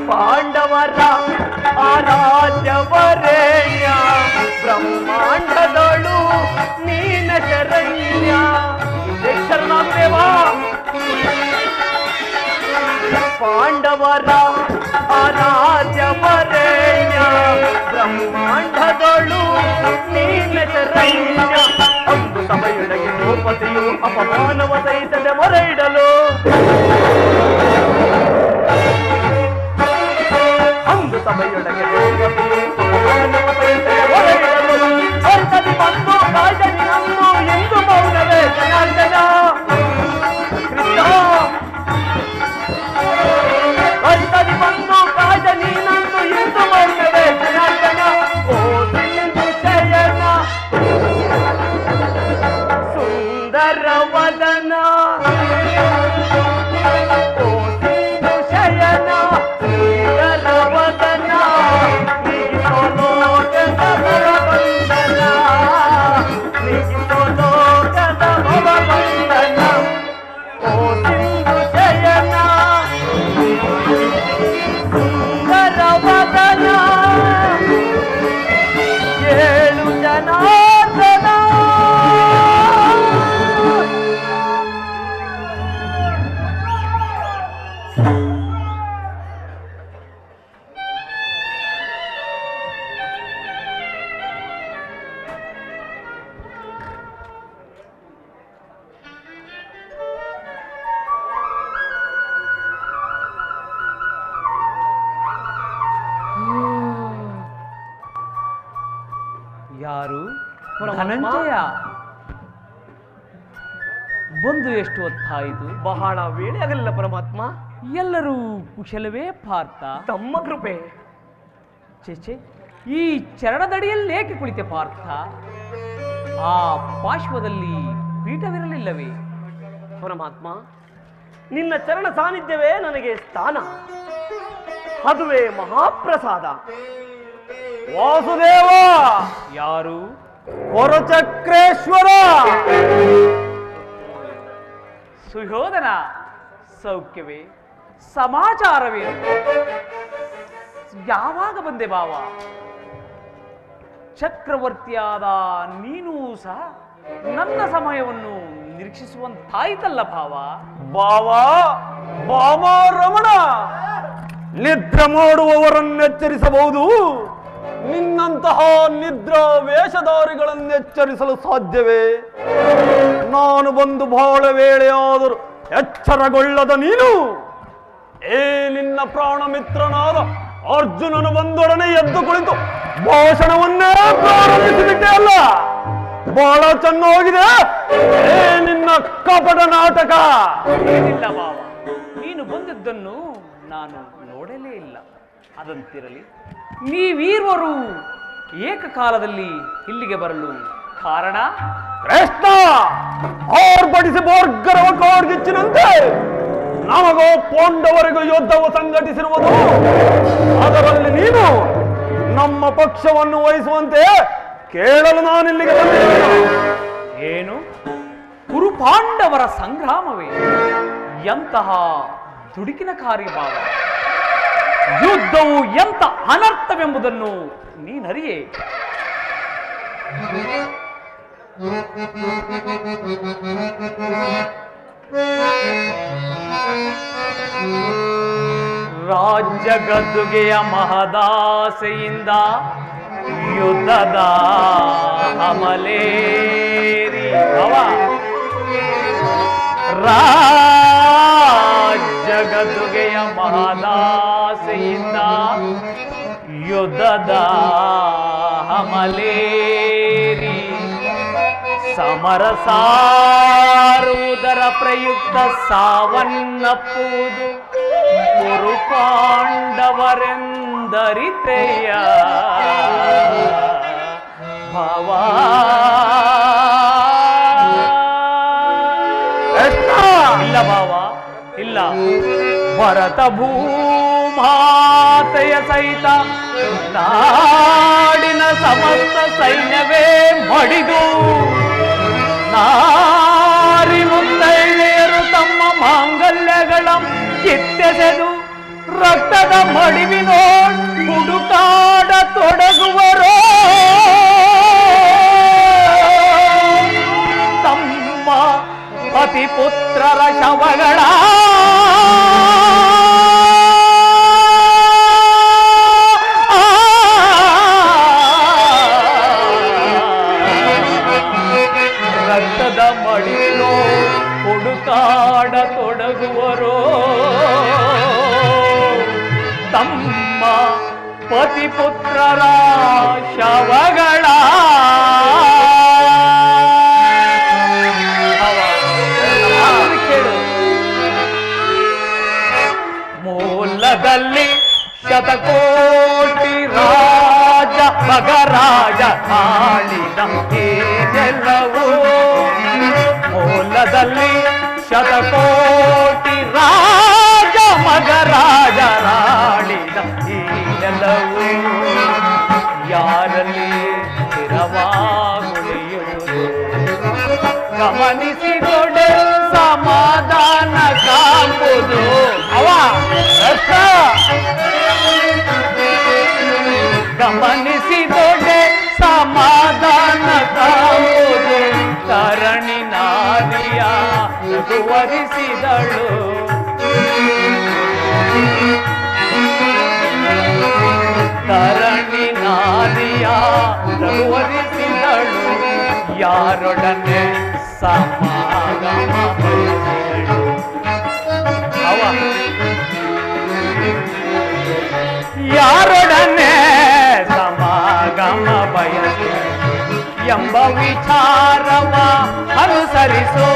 E: ಪಾಂಡವರ ಆರಾಧ್ಯವರೇಣ್ಯ ಬ್ರಹ್ಮಾಂಡದಳು ನೀನ ಶರಣ್ಯ. ಶರಣಾದೇವ ಪಾಂಡವರ ಆರಾಧ್ಯವರೇಣ್ಯ ಬ್ರಹ್ಮಾಂಡದಳು ನೀನ ಶರಣ್ಯ. ಒಂದು ಸಮಯೊಳಗೆ ದ್ರೌಪದಿಯು ಅಪಮಾನವ ಸಹಿಸದೆ ಮೊರೆ ಇಡಲು ಒಂದು ಸಮಯೊಳಗೆ ಅಪಮಾನವ ಸಹಿಸದೆ ಮೊರೆ ಇಡಲು ಹೊರತದಿ ಬಂದು ಕಾಯ್ದನಿನನ್ನು ಎಂದು ಮೌನವೇ ಜನಾರ್ದನ ಕೃಷ್ಣ. ಹೊರತದಿ ಬಂದು ಕಾಯ್ದನಿನನ್ನು ಎಂದು ಮೌನವೇ ಜನಾರ್ದನ. ಓ ಸಿಂಧು ಶಯನ ಸುಂದರ ವದನ ಓ ಸಿಂಧು ಶಯನ ಸುಂದರ ವದನ ನಿಗಿಸೋ ಲೋಕದ ಭವಬಂಧನ ನಿಗಿಸೋ ಲೋಕದ ಭವಬಂಧನ. ಓ ಸಿಂಧು ಶಯನ ಸುಂದರ ವದನ ಏಳು ಜನಾರ್ದನ.
B: ಯಾರು? ಧನಂಜಯ ಬಂದು ಎಷ್ಟು ಹೊತ್ತಾಯಿತು?
E: ಬಹಳ ವೇಳೆ ಆಗಲಿಲ್ಲ ಪರಮಾತ್ಮ.
B: ಎಲ್ಲರೂ ಕುಶಲವೇ ಪಾರ್ಥ?
E: ತಮ್ಮ ಕೃಪೆ.
B: ಚೇಚೆ, ಈ ಚರಣದಡಿಯಲ್ಲಿ ಏಕೆ ಕುಳಿತೆ ಪಾರ್ಥ? ಆ ಪಾರ್ಶ್ವದಲ್ಲಿ ಪೀಠವಿರಲಿಲ್ಲವೇ?
E: ಪರಮಾತ್ಮ, ನಿನ್ನ ಚರಣ ಸಾನ್ನಿಧ್ಯವೇ ನನಗೆ ಸ್ಥಾನ, ಅದುವೇ ಮಹಾಪ್ರಸಾದ.
F: ವಾಸುದೇವ
B: ಯಾರು?
F: ಹೊರಚಕ್ರೇಶ್ವರ
B: ಸುಯೋಧನ, ಸೌಖ್ಯವೇ? ಸಮಾಚಾರವೇನು? ಯಾವಾಗ ಬಂದೆ ಭಾವ? ಚಕ್ರವರ್ತಿಯಾದ ನೀನೂ ಸಹ ನನ್ನ ಸಮಯವನ್ನು ನಿರೀಕ್ಷಿಸುವಂತಾಯ್ತಲ್ಲ ಭಾವ.
F: ಬಾವ ಬಾಮ ರಮಣ, ನಿದ್ರೆ ಮಾಡುವವರನ್ನೆಚ್ಚರಿಸಬಹುದು, ನಿನ್ನಂತಹ ನಿದ್ರಾ ವೇಷಧಾರಿಗಳನ್ನೆಚ್ಚರಿಸಲು ಸಾಧ್ಯವೇ? ನಾನು ಬಂದು ಬಹಳ ವೇಳೆಯಾದರೂ ಎಚ್ಚರಗೊಳ್ಳದ ನೀನು ಏ ನಿನ್ನ ಪ್ರಾಣ ಮಿತ್ರನಾದ ಅರ್ಜುನನು ಬಂದೊಡನೆ ಎದ್ದು ಕುಳಿತು ಭಾಷಣವನ್ನೇ ಪ್ರಾರಂಭಿಸಿಬಿಟ್ಟೆ ಅಲ್ಲ. ಬಹಳ ಚೆನ್ನಾಗಿದೆ ಏ ನಿನ್ನ ಕಪಟ ನಾಟಕ.
B: ಏನಿಲ್ಲ ಭಾವ, ನೀನು ಬಂದಿದ್ದನ್ನು ನಾನು ನೋಡಲೇ ಇಲ್ಲ. ಅದಂತಿರಲಿ, ನೀವೀರ್ವರು ಏಕಕಾಲದಲ್ಲಿ ಇಲ್ಲಿಗೆ ಬರಲು ಕಾರಣ?
F: ಕೃಷ್ಣ ಆರ್ಭಟಿಸಿ ಬೋರ್ಗರವ ಕಾಡ್ಗಿಚ್ಚಿನಂತೆ ನಮಗೋ ಪಾಂಡವರಿಗೂ ಯುದ್ಧವು ಸಂಘಟಿಸಿರುವುದು. ಅದರಲ್ಲಿ ನೀನು ನಮ್ಮ ಪಕ್ಷವನ್ನು ವಹಿಸುವಂತೆ ಕೇಳಲು ನಾನಿಲ್ಲಿಗೆ ಬಂದಿದ್ದೇನೆ.
B: ಏನು? ಕುರುಪಾಂಡವರ ಸಂಗ್ರಾಮವೇ? ಎಂತಹ ದುಡುಕಿನ ಕಾರ್ಯಭಾವ, ಯುದ್ಧವು ಎಂತ ಅನರ್ಥವೆಂಬುದನ್ನು ನೀನರಿಯೇ. ರಾಜ್ಯ ಗದ್ದುಗೆಯ ಮಹದಾಸೆಯಿಂದ ಯುದ್ಧದ ಅಮಲೇರಿ ರಾಜ್ಯ ಗದ್ದುಗೆಯ ಮಹದಾಸೆಯಿಂದ ಯುದ್ಧದ ಅಮಲೇರಿ ಸಮರ ಸಾರುವುದರ ಪ್ರಯುಕ್ತ ಸಾವನ್ನಪ್ಪುವುದು ಕುರು ಪಾಂಡವರೆಂದರಿತೆಯ ಭಾವ. ಇಲ್ಲ ಭಾವ, ಇಲ್ಲ. ಭರತ ಭೂಮಾತೆಯ ಸಹಿತ ನಾಡಿನ ಸಮಸ್ತ ಸೈನ್ಯವೇ ಮಡಿದು ನಾರಿ ಮುತ್ತೈದೆಯರು ತಮ್ಮ ಮಾಂಗಲ್ಯಗಳ ಕಿತ್ತೆಸೆದು ರಕ್ತದ ಮಡಿವಿನೋ ಹುಡುಕಾಡ ತೊಡಗುವರೋ ತಮ್ಮ ಪತಿ ಪುತ್ರರ ಶವಗಳ ರಕ್ತದ ಮಡಿನೋ ಹುಡುಕಾಡ ತೊಡಗುವರೋ ತಮ್ಮ ಪತಿ ಪುತ್ರರ ಶವಗಳ ಮೂಲದಲ್ಲಿ ಶತಕೋಟಿ ರಾಜ ಮಗರಾಜ ಆಳಿದ ಏನೆಲ್ಲವೂ ಮೂಲದಲ್ಲಿ ಶತಕೋಟಿ ರಾಜ ಮಗರಾಜ ರಾಳಿದ ಏನೆಲ್ಲವೂ ಯಾರಲ್ಲಿ ಸ್ಥಿರವಾಗುಳಿಯುವುದು ಗಮನಿಸಿದೊಡೆ ಸಮಾಧಾನ ಕಾಂಬುದು ಗಮನಿಸಿದೊಡೆ ಸಮಾಧಾನ ಕಾಂಬುದು ತರಣಿ ನಾದಿಯ ಮುಂದುವರಿಸಿದಳು ತರಣಿ ನಾದಿಯ ಮುಂದುವರಿಸಿದಳು ಯಾರೊಡನೆ ಸಮಾಗಮ ಬಯಸಿದಳು ಯಾರೊಡನೆ ಸಮಾಗಮ ಬಯಸಿದಳು ಎಂಬ ವಿಚಾರವ ಅನುಸರಿಸೋ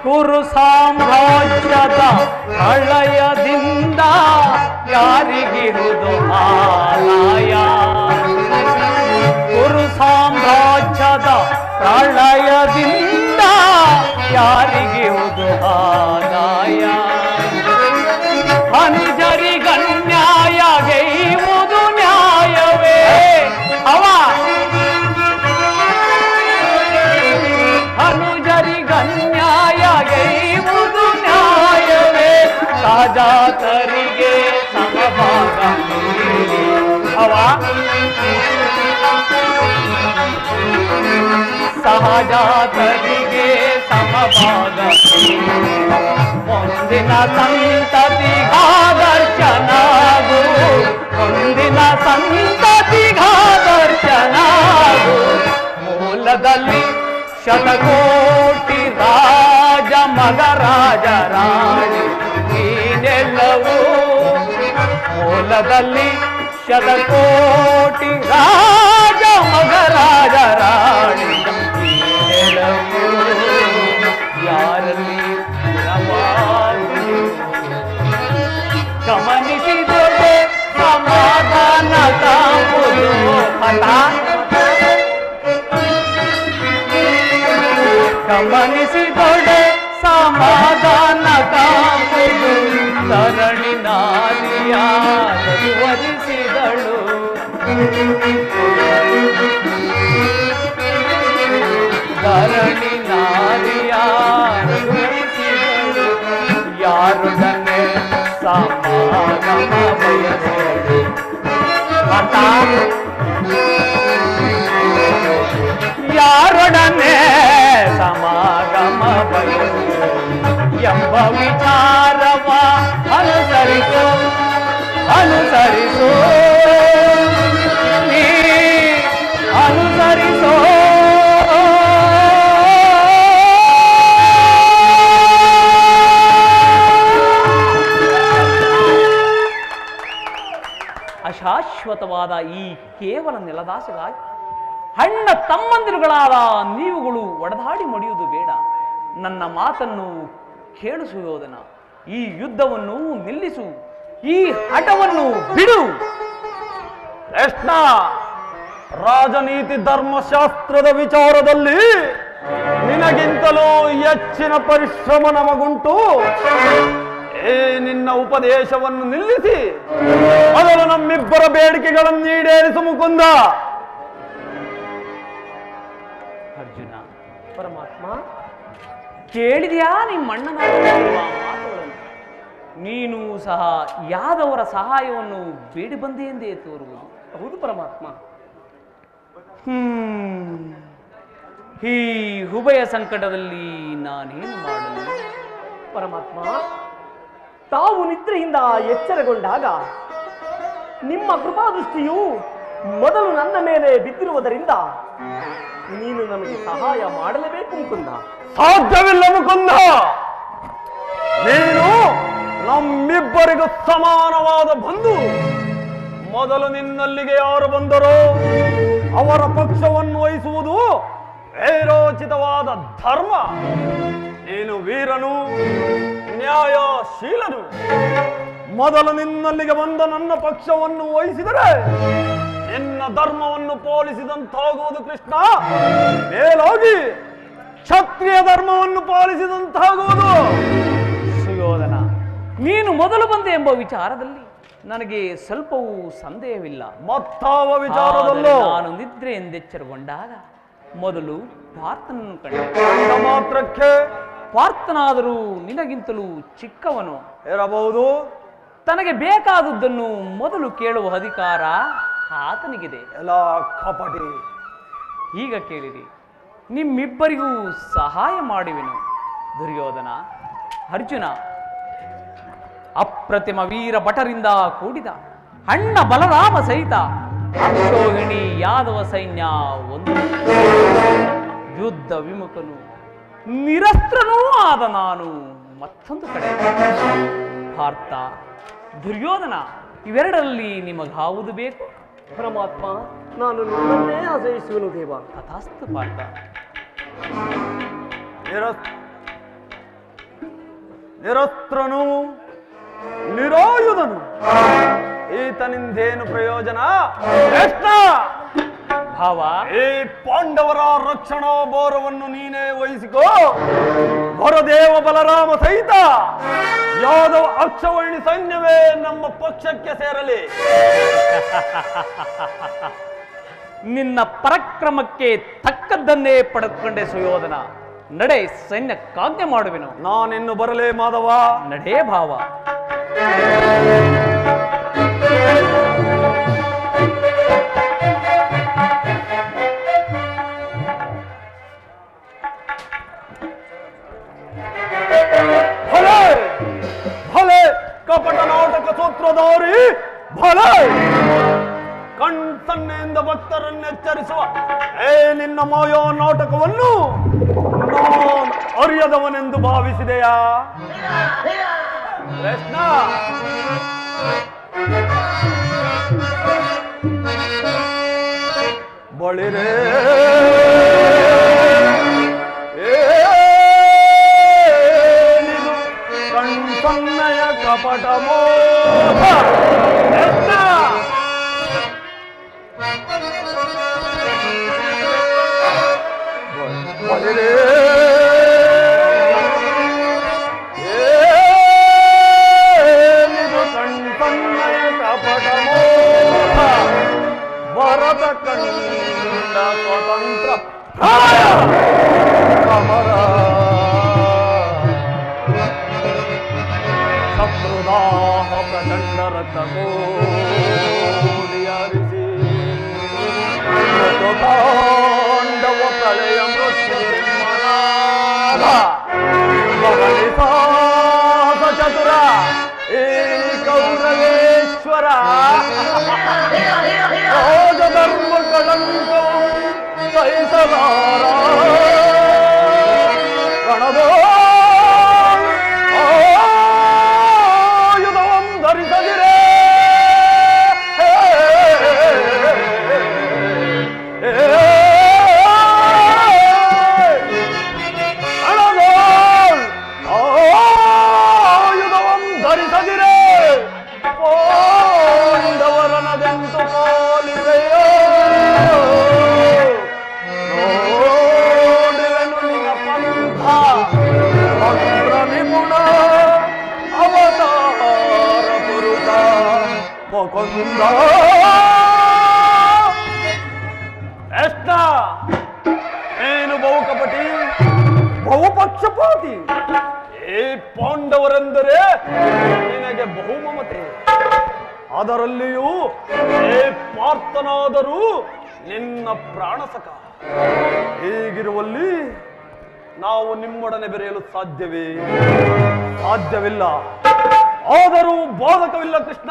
B: ಕುರು ಸಾಮ್ರಾಜ್ಯದ ಪ್ರಳಯದಿಂದ ಯಾರಿಗಿರುವುದು ಆಲಯ ಕುರು ಸಾಮ್ರಾಜ್ಯದ ಪ್ರಳಯದಿಂದ ಯಾರಿಗಿರುವುದು ಆದಾಯ ಅನುಜರಿಗನ್ಯಾಯ ಗೈವುದು ನ್ಯಾಯವೇ ಅನುಜರಿಗನ್ಯಾಯ ಗೈವುದು ನ್ಯಾಯವೇ ಸಹಜಾತರಿಗೆ ಸಮಭಾಗ ಸಹಜಾತರಿಗೆ ಸಮಭಾಗ ಮುಂದಿನ ಸಂತತಿಗಾದರ್ಶನಾಗು ಮುಂದಿನ ಸಂತತಿಗಾದರ್ಶನಾಗು ಮೂಲದಲ್ಲಿ ಶತಕೋಟಿ ರಾಜ ಮಗರಾಜ ರಾಣಿ ನೀನೆಲ್ಲವೂ ಮೂಲದಲ್ಲಿ ಶತಕೋಟಿ ರಾಜ ಮಗರಾಜ ರಾಣಿ ನೀನೆಲ್ಲವೂ ಯಾರಲ್ಲಿ ಗಮನಿಸಿದೊಡೆ ಸಮಾಧಾನ ಕಾಂಬುದು ಗಮನಿಸಿದೊಡೆ ಸಮಾಧಾನ ಕಾಂಬುದು ಧರಣಿ ನಾರಿಯ ವರಿಸಿದಳು ಧರಣಿ ನಾರಿಯ ವರಿಸಿದಳು ಯಾರೊಡನೆ ಸಮಾಗಮ ಬಯಸಿದಳು ಯಾರೊಡನೆ ಸಮಾಗಮ ಬಯಸಿದಳು ಎಂಬ ವಿಚಾರವ ಅನುಸರಿಸು ಅನುಸರಿಸು ನೀ ಅನುಸರಿಸೋ ಅಶಾಶ್ವತವಾದ ಈ ಕೇವಲ ನೆಲದಾಸೆಗಾಗಿ ಅಣ್ಣ ತಮ್ಮಂದಿರುಗಳಾದ ನೀವುಗಳು ಒಡೆದಾಡಿ ಮಡಿಯುವುದು ಬೇಡ. ನನ್ನ ಮಾತನ್ನು ಕೇಳು ಸುಯೋಧನ. ಈ ಯುದ್ಧವನ್ನು ನಿಲ್ಲಿಸು, ಈ ಹಠವನ್ನು ಬಿಡು.
F: ಕೃಷ್ಣ, ರಾಜನೀತಿ ಧರ್ಮಶಾಸ್ತ್ರದ ವಿಚಾರದಲ್ಲಿ ನಿನಗಿಂತಲೂ ಹೆಚ್ಚಿನ ಪರಿಶ್ರಮ ನಮಗುಂಟು. ಏ ನಿನ್ನ ಉಪದೇಶವನ್ನು ನಿಲ್ಲಿಸಿ ಮೊದಲು ನಮ್ಮಿಬ್ಬರ ಬೇಡಿಕೆಗಳನ್ನು ಈಡೇರಿಸು ಮುಕುಂದ.
B: ಅರ್ಜುನ,
E: ಪರಮಾತ್ಮ,
B: ಕೇಳಿದ್ಯಾ ನಿಮ್ಮಣ್ಣನ ಮಾತುಗಳನ್ನು? ನೀನು ಸಹ ಯಾದವರ ಸಹಾಯವನ್ನು ಬೇಡಿ ಬಂದೆ ಎಂದೇ ತೋರುವುದು.
E: ಹೌದು ಪರಮಾತ್ಮ.
B: ಈ ಉಭಯ ಸಂಕಟದಲ್ಲಿ ನಾನೇನು ಮಾಡಲಿ?
E: ಪರಮಾತ್ಮ, ತಾವು ನಿದ್ರೆಯಿಂದ ಎಚ್ಚರಗೊಂಡಾಗ ನಿಮ್ಮ ಕೃಪಾದೃಷ್ಟಿಯು ಮೊದಲು ನನ್ನ ಮೇಲೆ ಬಿದ್ದಿರುವುದರಿಂದ ನೀನು ನಮಗೆ ಸಹಾಯ ಮಾಡಲೇಬೇಕು ಮುಕುಂದ.
F: ಸಾಧ್ಯವಿಲ್ಲ ಮುಕುಂದ. ನೀನು ನಮ್ಮಿಬ್ಬರಿಗೂ ಸಮಾನವಾದ ಬಂಧು. ಮೊದಲು ನಿನ್ನಲ್ಲಿಗೆ ಯಾರು ಬಂದರೋ ಅವರ ಪಕ್ಷವನ್ನು ವಹಿಸುವುದು ವೈರೋಚಿತವಾದ ಧರ್ಮ. ನೀನು ವೀರನು, ನ್ಯಾಯಶೀಲನು. ಮೊದಲು ನಿನ್ನಲ್ಲಿಗೆ ಬಂದ ನನ್ನ ಪಕ್ಷವನ್ನು ವಹಿಸಿದರೆ ನಿನ್ನ ಧರ್ಮವನ್ನು ಪಾಲಿಸಿದಂತಾಗುವುದು ಕೃಷ್ಣ. ಮೇಲಾಗಿ ಕ್ಷತ್ರಿಯ ಧರ್ಮವನ್ನು ಪಾಲಿಸಿದಂತಾಗುವುದು.
B: ಸುಯೋಧನ, ನೀನು ಮೊದಲು ಬಂದೆ ಎಂಬ ವಿಚಾರದಲ್ಲಿ ನನಗೆ ಸ್ವಲ್ಪವೂ ಸಂದೇಹವಿಲ್ಲ.
F: ಮತ್ತಾವ ವಿಚಾರದಲ್ಲೂ
B: ಆದರೆ ನಾನು ನಿದ್ರೆ ಎಂದೆಚ್ಚರಗೊಂಡಾಗ ಮೊದಲು ಪಾರ್ಥನನ್ನು ಕಂಡೆ.
F: ಮಾತ್ರಕ್ಕೆ
B: ಪಾರ್ಥನಾದರೂ ನಿನಗಿಂತಲೂ ಚಿಕ್ಕವನು
F: ಇರಬಹುದು.
B: ತನಗೆ ಬೇಕಾದದ್ದನ್ನು ಮೊದಲು ಕೇಳುವ ಅಧಿಕಾರ ಆತನಿಗಿದೆ.
F: ಎಲ್ಲ ಕಪಟಿ.
B: ಈಗ ಕೇಳಿರಿ, ನಿಮ್ಮಿಬ್ಬರಿಗೂ ಸಹಾಯ ಮಾಡುವೆನು. ದುರ್ಯೋಧನ, ಅರ್ಜುನ, ಅಪ್ರತಿಮ ವೀರ ಭಟರಿಂದ ಕೂಡಿದ ಅಣ್ಣ ಬಲರಾಮ ಸಹಿತ ಅಕ್ಷೋಹಿಣಿ ಯಾದವ ಸೈನ್ಯ ಒಂದು. ಯುದ್ಧ ವಿಮುಖನು ನಿರಸ್ತ್ರನೂ ಆದ ನಾನು ಮತ್ತೊಂದು ಕಡೆ. ಪಾರ್ಥ, ದುರ್ಯೋಧನ, ಇವೆರಡರಲ್ಲಿ ನಿಮಗಾವುದು ಬೇಕು?
E: ಪರಮಾತ್ಮ, ನಾನು ನಿಮ್ಮನ್ನೇ ಆಶ್ರಯಿಸುವನು ದೇವ.
B: ತಥಾಸ್ತು ಪಾರ್ಥ.
F: ನಿರಸ್ತ್ರನು ನಿರಾಯುಧನು, ಈತನಿಂದೇನು ಪ್ರಯೋಜನ? ಕೃಷ್ಣ,
B: ಭಾವ,
F: ಈ ಪಾಂಡವರ ರಕ್ಷಣಾ ಭಾರವನ್ನು ನೀನೇ ವಹಿಸಿಕೋ. ಹೊರದೇವ ಬಲರಾಮ ಸಹಿತ ಯಾದವ ಅಕ್ಷವರ್ಣಿ ಸೈನ್ಯವೇ ನಮ್ಮ ಪಕ್ಷಕ್ಕೆ ಸೇರಲಿ.
B: ನಿನ್ನ ಪರಾಕ್ರಮಕ್ಕೆ ತಕ್ಕದ್ದನ್ನೇ ಪಡೆದುಕೊಂಡೆ ಸುಯೋಧನ. ನಡೆ, ಸೈನ್ಯಕ್ಕಾಜ್ಞೆ ಮಾಡುವೆನು.
F: ನಾನಿನ್ನು ಬರಲೇ ಮಾಧವ.
B: ನಡೇ ಭಾವ.
F: ಭಲೆ ಭಲೆ ಕಪಟ ನಾಟಕ ಸೂತ್ರಧಾರಿ, ಭಲೆ ಕಣ್ಸನ್ನೆಯಿಂದ ಭಕ್ತರನ್ನೆಚ್ಚರಿಸುವ ಏ ನಿನ್ನ ಮಾಯಾ ನಾಟಕವನ್ನು ನಾನು ಅರಿಯದವನೆಂದು ಭಾವಿಸಿದೆಯಾ? ಕೃಷ್ಣ, ಬಳಿರೇ ಏನಿದು ಕಣ್ಸನ್ನೆಯ ಕಪಟ ಮೋಹ. ಕೃಷ್ಣ, ಬಳಿರೇ ರಕ್ತಕೋಡಿಯಾರಿಸಿ ಪಾಂಡವ ಪ್ರಳಯ ಮೃತ್ಯು ಚತುರ ಏ ಕೌರವೇಶ್ವರ ರಾಜಧರ್ಮ ಕಳಂಕವು ಸಹಿಸಲಾರ ರಣದೋ ಆಯುಧವಂ ಧರಿಸದಿರೇ ಆಯುಧವಂ ಧರಿಸದಿರೇ ಪಾಂಡವರನದೆಂದು ಪಾಲಿವೆಯೋ ನೋಡುವೆನು ನಿನ್ನ ಪಂಥ ಮಂತ್ರ ನಿಪುಣ ಅವತಾರ ಪುರುಷ ಮುಕುಂದ ಎಷ್ಟ ಏನು ಬಹುಕಪಟಿ ಬಹುಪಕ್ಷಪಾತಿ ಈ ಪಾಂಡವರೆಂದರೆ ನಿನಗೆ ಬಹುಮಮತೆ ಅದರಲ್ಲಿಯೂ ಏ ಪಾರ್ಥನಾದರೂ ನಿನ್ನ ಪ್ರಾಣಸಕ ಹೀಗಿರುವಲ್ಲಿ ನಾವು ನಿಮ್ಮೊಡನೆ ಬೆರೆಯಲು ಸಾಧ್ಯವೇ? ಸಾಧ್ಯವಿಲ್ಲ. ಆದರೂ ಬಾಧಕವಿಲ್ಲ ಕೃಷ್ಣ.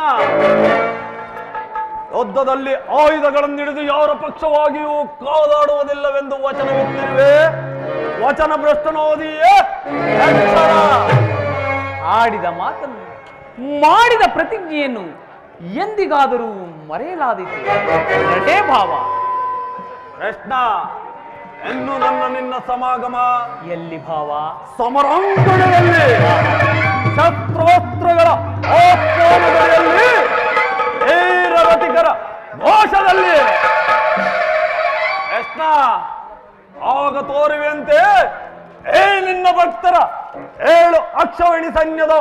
F: ಯುದ್ಧದಲ್ಲಿ ಆಯುಧಗಳನ್ನು ಹಿಡಿದು ಯಾರ ಪಕ್ಷವಾಗಿಯೂ ಕಾದಾಡುವುದಿಲ್ಲವೆಂದು ವಚನವಿತ್ತಿರುವೆ. ವಚನ ಭ್ರಷ್ಟನೋದಿಯೇ
B: ಆಡಿದ ಮಾತನ್ನು ಮಾಡಿದ ಪ್ರತಿಜ್ಞೆಯನ್ನು ಎಂದಿಗಾದರೂ ಮರೆಯಲಾದೀತು ನಟೇ ಭಾವ.
F: ಕೃಷ್ಣ, ಇನ್ನು ನನ್ನ ನಿನ್ನ ಸಮಾಗಮ
B: ಎಲ್ಲಿ ಭಾವ?
F: ಸಮರಾಂಗಣದಲ್ಲಿ ಶಸ್ತ್ರಾಸ್ತ್ರಗಳ ಆಹ್ವಾನದಲ್ಲಿ ರತಿಕರ ಘೋಷದಲ್ಲಿ ಕೃಷ್ಣ ಆಗ ತೋರುವೆಂತೆ ಏ ನಿನ್ನ ಭಕ್ತರ 7 ಅಕ್ಷವಣಿ ಸೈನ್ಯದ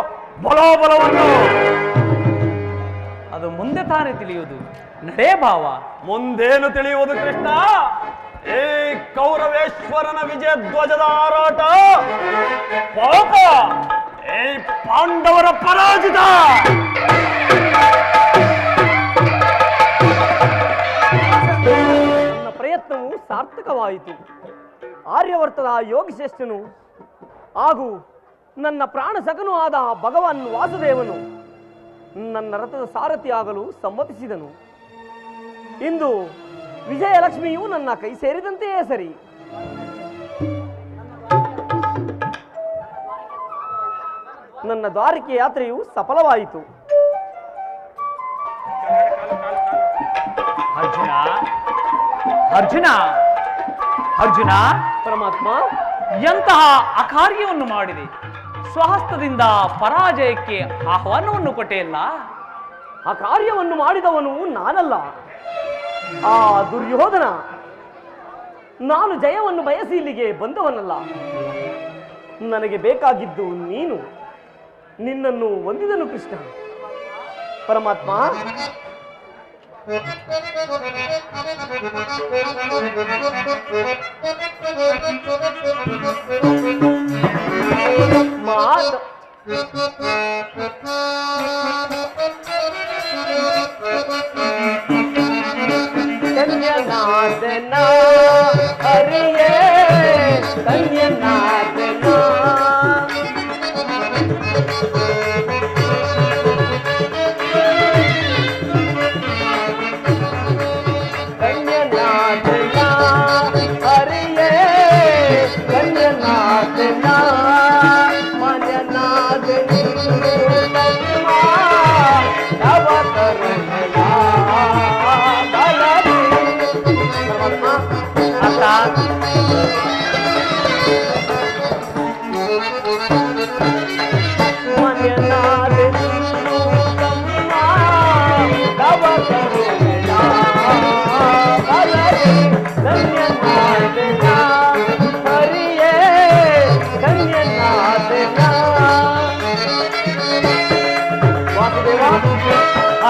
F: ಬಲಾಬಲವನ್ನು
B: ಅದು ಮುಂದೆ ತಾನೇ ತಿಳಿಯುವುದು ನಡೇ ಭಾವ.
F: ಮುಂದೇನು ತಿಳಿಯುವುದು ಕೃಷ್ಣ? ಏ ಕೌರವೇಶ್ವರನ ವಿಜಯ ಧ್ವಜದ ಹಾರಾಟ ಪಾಪ, ಏ ಪಾಂಡವರ ಪರಾಜಿತ.
E: ನನ್ನ ಪ್ರಯತ್ನವು ಸಾರ್ಥಕವಾಯಿತು. ಆರ್ಯವರ್ತದ ಯೋಗಶ್ರೇಷ್ಠನು ಹಾಗೂ ನನ್ನ ಪ್ರಾಣ ಸಖನೂ ಆದ ಭಗವಾನ್ ವಾಸುದೇವನು ನನ್ನ ರಥದ ಸಾರಥಿಯಾಗಲು ಸಮ್ಮತಿಸಿದನು. ಇಂದು ವಿಜಯಲಕ್ಷ್ಮಿಯು ನನ್ನ ಕೈ ಸೇರಿದಂತೆಯೇ ಸರಿ. ನನ್ನ ದ್ವಾರಕೆ ಯಾತ್ರೆಯು ಸಫಲವಾಯಿತು.
B: ಅರ್ಜುನ ಅರ್ಜುನ ಅರ್ಜುನ,
E: ಪರಮಾತ್ಮ,
B: ಎಂತಹ ಅಕಾರ್ಯವನ್ನು ಮಾಡಿದೆ. ಸ್ವಹಸ್ತದಿಂದ ಪರಾಜಯಕ್ಕೆ ಆಹ್ವಾನವನ್ನು ಕೊಟ್ಟೆಯಲ್ಲ.
E: ಆ ಕಾರ್ಯವನ್ನು ಮಾಡಿದವನು ನಾನಲ್ಲ, ಆ ದುರ್ಯೋಧನ. ನಾನು ಜಯವನ್ನು ಬಯಸಿ ಇಲ್ಲಿಗೆ ಬಂದವನಲ್ಲ. ನನಗೆ ಬೇಕಾಗಿದ್ದು ನೀನು. ನಿನ್ನನ್ನು ಹೊಂದಿದನು ಕೃಷ್ಣ. ಪರಮಾತ್ಮ, ಮಾತ ಕನ್ಯನಾದನ ಹರಿಯೇ ಕನ್ಯನಾದನ ಕನ್ಯನಾದನ ಹರಿಯೇ ಕನ್ಯನಾದನ ಮನ್ಯನಾದನ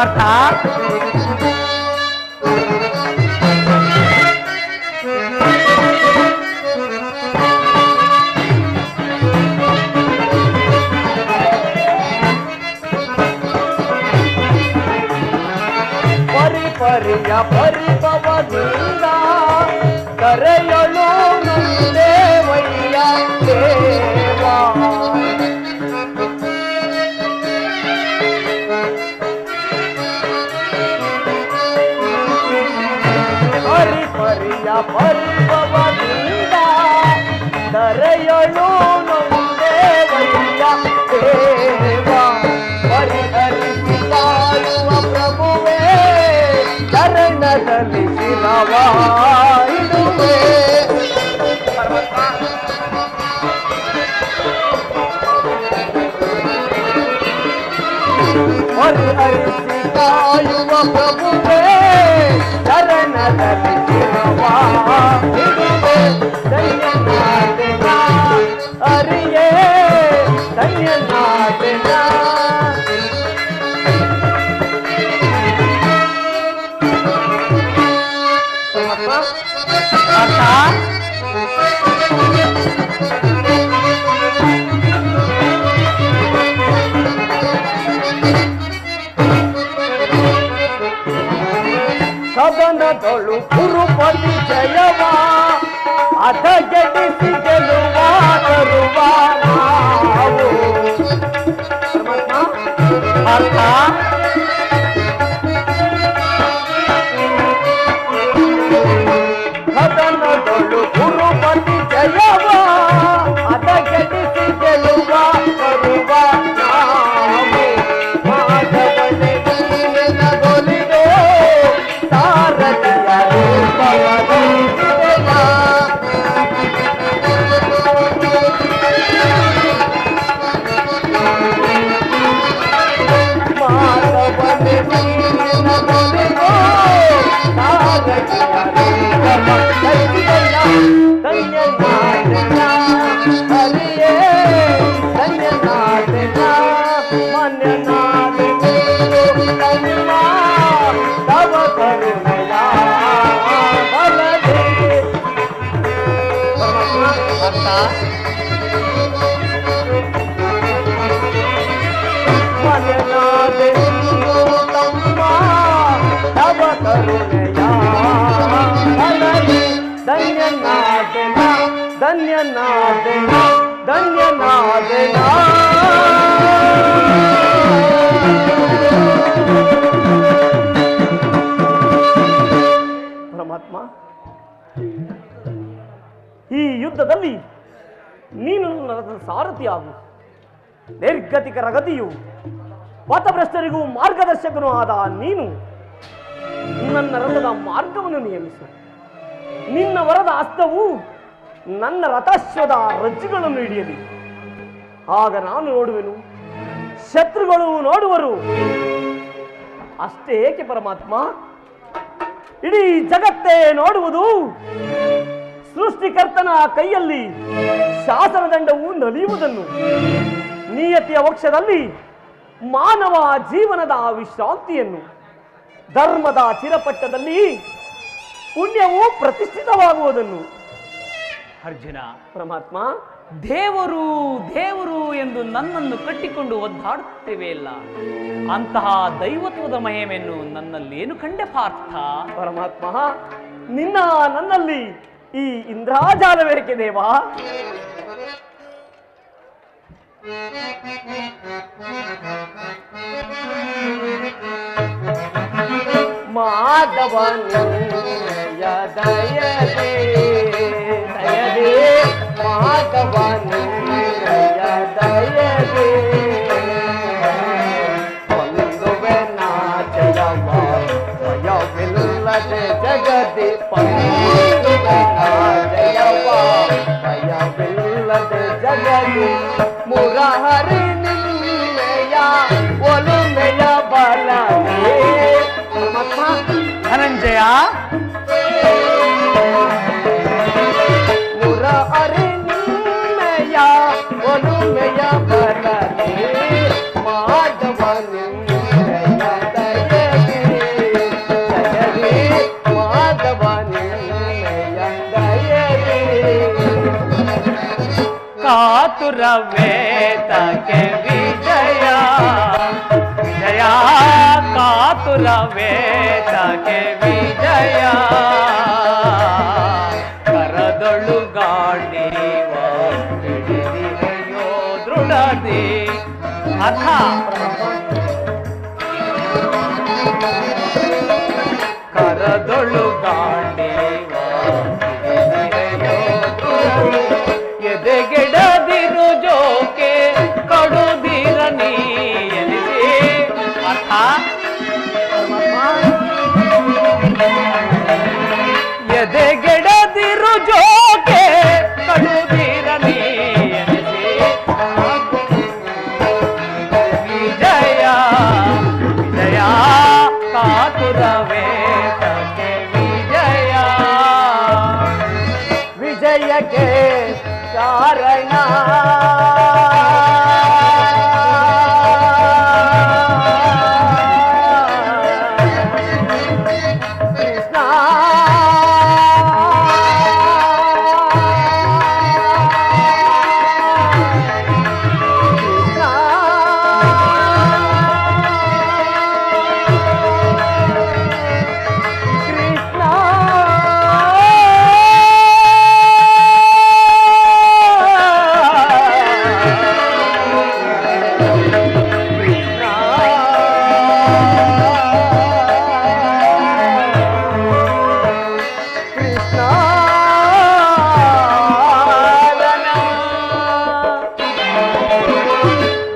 B: ಅರ್ಥಾತ್
E: ಪರಿಭವದಿಂದ ಕರೆಯಲು ದೇವಯ್ಯ ದೇವಾ. ಪರಿಪರಿಯ ಪರಿಭವದಿಂದ ಕರೆಯಲು ದೇವಯ್ಯ ದೇವಾ. ಪರಿಹರಿಸಿ ಕಾಯುವ ಪ್ರಭುವೇ ಚರಣದಲ್ಲಿ ಶಿರವಾಯಿಡುವೆ. ಪರಿಹರಿಸಿ ಕಾಯುವ ಪ್ರಭುವೇ ಚರಣದಲ್ಲಿ ಶಿರವಾಯಿಡುವೆ. ಧನ್ಯನಾದೆನ ಹರಿಯೇ ಧನ್ಯನಾದೆನ. ಸದನದೊಳು ಕುರುಪತಿ ಜಯವ ಅಧ ಗೆಡಿಸಿ ಗೆಲುವ ತರುವ ನಾವು. ಅರ್ಥ ಸದನದೊಳು ಕುರುಪತಿ ಜಯವ ಅಧ ಗೆಡಿಸಿ ಗೆಲುವ ತರುವ ನಾವು. ಮಾಧವನೇ ನೀನಗೊಲಿದೋ ಸಾರಥಿಯ ರೂಪವದೈಸಿದೆಯ. ಮಾಧವನೇ ನೀನಗೊಲಿದೋ ಸಾರಥಿಯ ರೂಪವದೈಸಿದೆಯ. ಧನ್ಯನಾದೆನ ಹರಿಯೇ ಧನ್ಯನಾದೆನ ಮಾನ್ಯನಾದೆನು ತಮ್ಮ ತವ ಕರುಣೆಯ ಬಲದೆ. ಅರ್ಥ ಮಾನ್ಯನಾದೆನು ತಮ್ಮ ತವ ಕರುಣೆಯ ಬಲದೆ. ಧನ್ಯನಾದೆನ ಧನ್ಯನಾದೆನ ಧನ್ಯನಾದೆನ. ಪರಮಾತ್ಮ, ಈ ಯುದ್ಧದಲ್ಲಿ ನೀನು ನನ್ನ ರಥದ ಸಾರಥಿಯಾಗು. ನಿರ್ಗತಿಕರ ಗತಿಯು ಪಥಭ್ರಷ್ಟರಿಗೂ ಮಾರ್ಗದರ್ಶಕನೂ ಆದ ನೀನು ನನ್ನ ರಥದ ಮಾರ್ಗವನ್ನು ನಿಯಮಿಸು. ನಿನ್ನ ವರದ ಹಸ್ತವು ನನ್ನ ರಥಾಶ್ವದ ರಜ್ಜುಗಳನ್ನು ಹಿಡಿಯಲಿ. ಆಗ ನಾನು ನೋಡುವೆನು, ಶತ್ರುಗಳು ನೋಡುವರು. ಅಷ್ಟೇ ಏಕೆ ಪರಮಾತ್ಮ, ಇಡೀ ಜಗತ್ತೇ ನೋಡುವುದು. ಸೃಷ್ಟಿಕರ್ತನ ಕೈಯಲ್ಲಿ ಶಾಸನದಂಡವು ನಲಿಯುವುದನ್ನು, ನಿಯತಿಯ ವಕ್ಷದಲ್ಲಿ ಮಾನವ ಜೀವನದ ವಿಶ್ರಾಂತಿಯನ್ನು, ಧರ್ಮದ ಚಿರಪಟ್ಟದಲ್ಲಿ ಪುಣ್ಯವು ಪ್ರತಿಷ್ಠಿತವಾಗುವುದನ್ನು.
B: ಅರ್ಜುನ,
E: ಪರಮಾತ್ಮ,
B: ದೇವರು ದೇವರು ಎಂದು ನನ್ನನ್ನು ಕಟ್ಟಿಕೊಂಡು ಒದ್ದಾಡುತ್ತೇವೆಯಲ್ಲ, ಅಂತಹ ದೈವತ್ವದ ಮಹಿಮೆಯನ್ನು ನನ್ನಲ್ಲೇನು ಕಂಡೆ ಪಾರ್ಥ?
E: ಪರಮಾತ್ಮ, ನಿನ್ನ ನನ್ನಲ್ಲಿ ಈ ಇಂದ್ರಾಜಾಲವೇಕೆ ದೇವಾ? ಮಾಧವನಿಯ ದಯದೇ ದಯದೇ ಮಾಧವನಿಯ ದಯದೇ ಪಂಗುವೆ ನಾಚಯವ ಭಯವಿಲ್ಲದೆ ಜಗದಿ ಪಂಗುವೆ ನಾಚಯವ ಭಯವಿಲ್ಲದೆ ಜಗದಿ ಮುರಹರಿ ನಿನ್ನೆಯ ಒಲುಮೆಯ ಬಲವೇ.
B: ಧನಂಜಯ,
E: ಮುರಹರಿ ನಿನ್ನೆಯ ಒಲುಮೆಯ ಬಲವೇ ಮಾಧವನಿಯ ದಯದೇ ದಯದೇ ಮಾಧವನಿಯ ದಯದೇ.
B: ಕಾತುರವೇತಕ್ಕೆ ವಿಜಯ ವಿಜಯ, ಕಾತುರವೇತಕ್ಕೆ ವಿಜಯ. ವಿಜಯ ಕರದೊಳು ಗಾಂಡೀವ ಹಿಡಿದಿರೆಯೋ ದೃಢತೆ ಅಥ ಕರದೊಳು ಗಾಂಡೀವ ಹಿಡಿದಿರೆಯೋ ದೃಢತೆ ಎದೆಗೆಡದಿರು ಜೋಕೆ ಕಡುದಿರ ನೀ ಎನಿಸಿ ಅಥ ಎದೆಗೆಡದಿರು ಜೋಕೆ ಕಡುದಿರ ನೀ ಎನಿಸಿ ವಿಜಯ ವಿಜಯ ಕಾತುರವೇ ತಕ್ಕೆ ವಿಜಯ
E: ವಿಜಯಕ್ಕೆ ಕಾರಣ ಕೃಷ್ಣ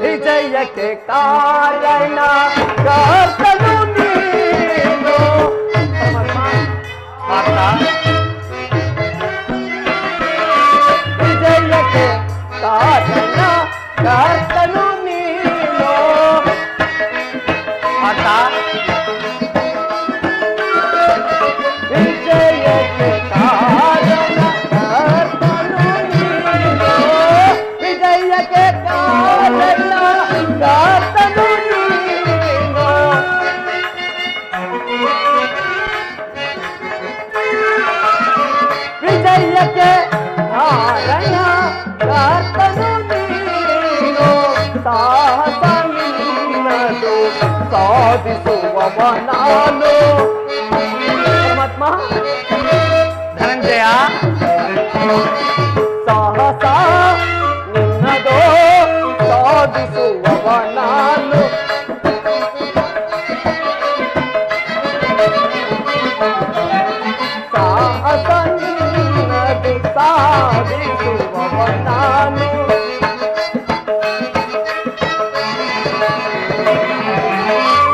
E: ವಿಜಯಕ್ಕೆ ಕಾರಣ ಕರ್ತನು ನೀನು ವಿಜಯಕ್ಕೆ ಕಾರಣ ಕರ್ತನು ನೀನು ವಿಜಯಕ್ಕೆ ಕಾರಣ ಕರ್ತನು ನೀನು ವಿಜಯಕ್ಕೆ ಕಾರಣ ಕರ್ತನು ನೀನು ವಿಜಯಕ್ಕೆ ಕಾರಣ ಕರ್ತನು ನೀನು ಸಾಹಸ ನಿನ್ನದು ಸಾಧಿಸುವವ ನಾನು ಪರಮಾತ್ಮ
B: ಧನಂಜಯ
E: ಸಾಹಸ ನಿನ್ನದು ಸಾಧಿಸುವವ ನಾನು ಸಾಹಸ ನಿನ್ನದು ಸಾಧಿಸುವವ ನಾನು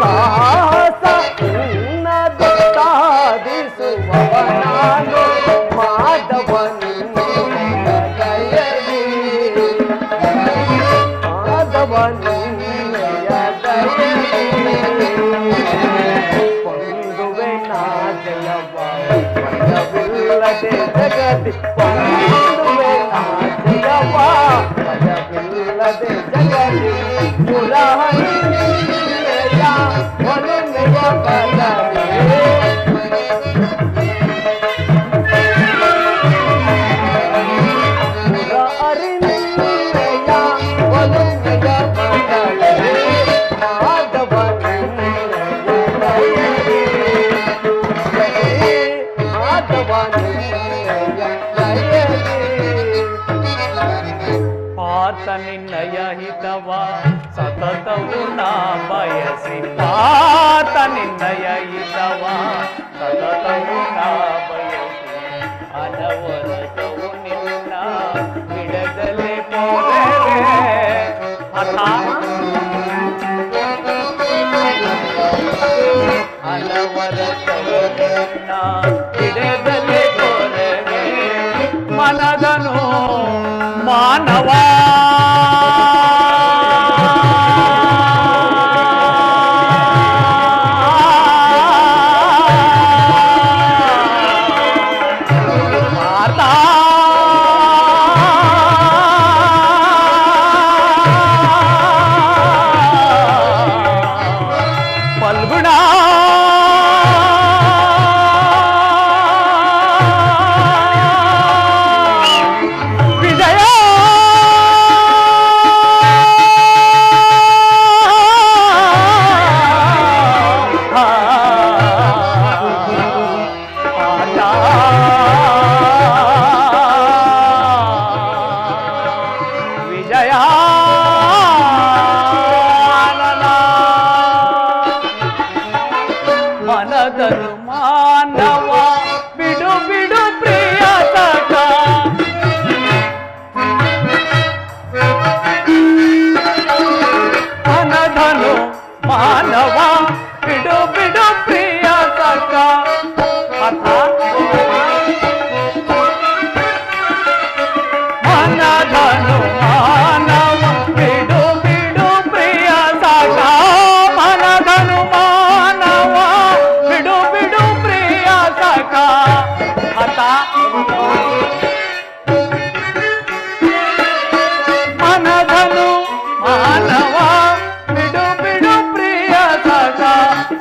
E: ಸಾಹಸ ನಿನ್ನದು ಸಾಧಿಸುವವ ನಾನು ಮಾಧವನು ದಯದಿ ಮಾಧವನು ದಯದಿ ಪೊಂದುವೆ ನಾಜಯವ ಭಯವಿಲ್ಲದೆ ಜಗತಿ ಪೊಂದುವೆ ನಾಜಯವ ಭಯವಿಲ್ಲದೆ ಜಗತಿ ಪುರಹರಿಯ ಒಲುಮೆಯ ಬಲವೇ
B: ಪಾತ ನಿನ್ನಯ ಹಿತವ ಸತತವು ನಾ ಬಯಸಿ ಪಾತ ನಿನ್ನಯ ಹಿತವ ಸತತವು ನಾ ಬಯಸಿ ಅನವರತವು ನಿನ್ನ ಬಿಡದಲೆ ಪೋರೆವೆ ಅಥ ಅನವರತವು ನಿನ್ನ ಬಿಡದಲೆ ಪೋರೆವೆ ಮನದನು ಮಾನವ ಫಲ್ಗುಣ ವಿಜಯ ವಿಜಯ ಮನದರು ಮಾನವ ಬಿಡು ಬಿಡು ಪ್ರಿಯ ಸಖ ಮನಧನು ಮಾನವ ಬಿಡು ಬಿಡು ಪ್ರಿಯ ಸಖ ಮನಧನು ಮಾನವ ಬಿಡು ಬಿಡು ಪ್ರಿಯ ಸಖ ಮನಧನು ಮಾನವ ಬಿಡು ಬಿಡು ಪ್ರಿಯ ಸಖ ಹತ ಮನಧನು ಮಾನವ ಬಿಡು ಬಿಡು ಪ್ರಿಯ ಸಖ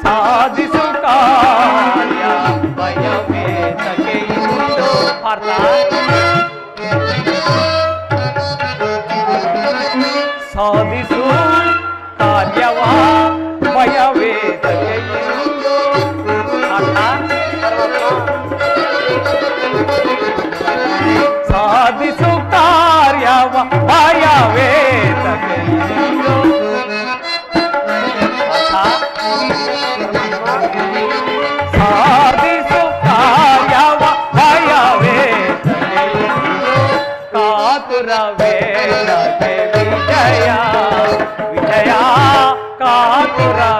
B: ಸಾಧಿಸು ಕಾರ್ಯ ಭಯವೇತಕ್ಕೆ ಇಂದು ಅರ್ಥ ಸಾಧಿಸು ಕಾರ್ಯವ ಭಯವೇತಕ್ಕೆ ಇಂದು ಅರ್ಥ ಸಾಧಿಸು ಕಾರ್ಯವ ಭಯವೇತಕ್ಕೆ ಇಂದು ಸಾಧಿಸು ಕಾರ್ಯವ ಭಯವೇತಕ್ಕೆ ಇಂದು ಕಾತುರವೇತಕ್ಕೆ ವಿಜಯ ವಿಜಯ ಕಾತುರವೇತಕ್ಕೆ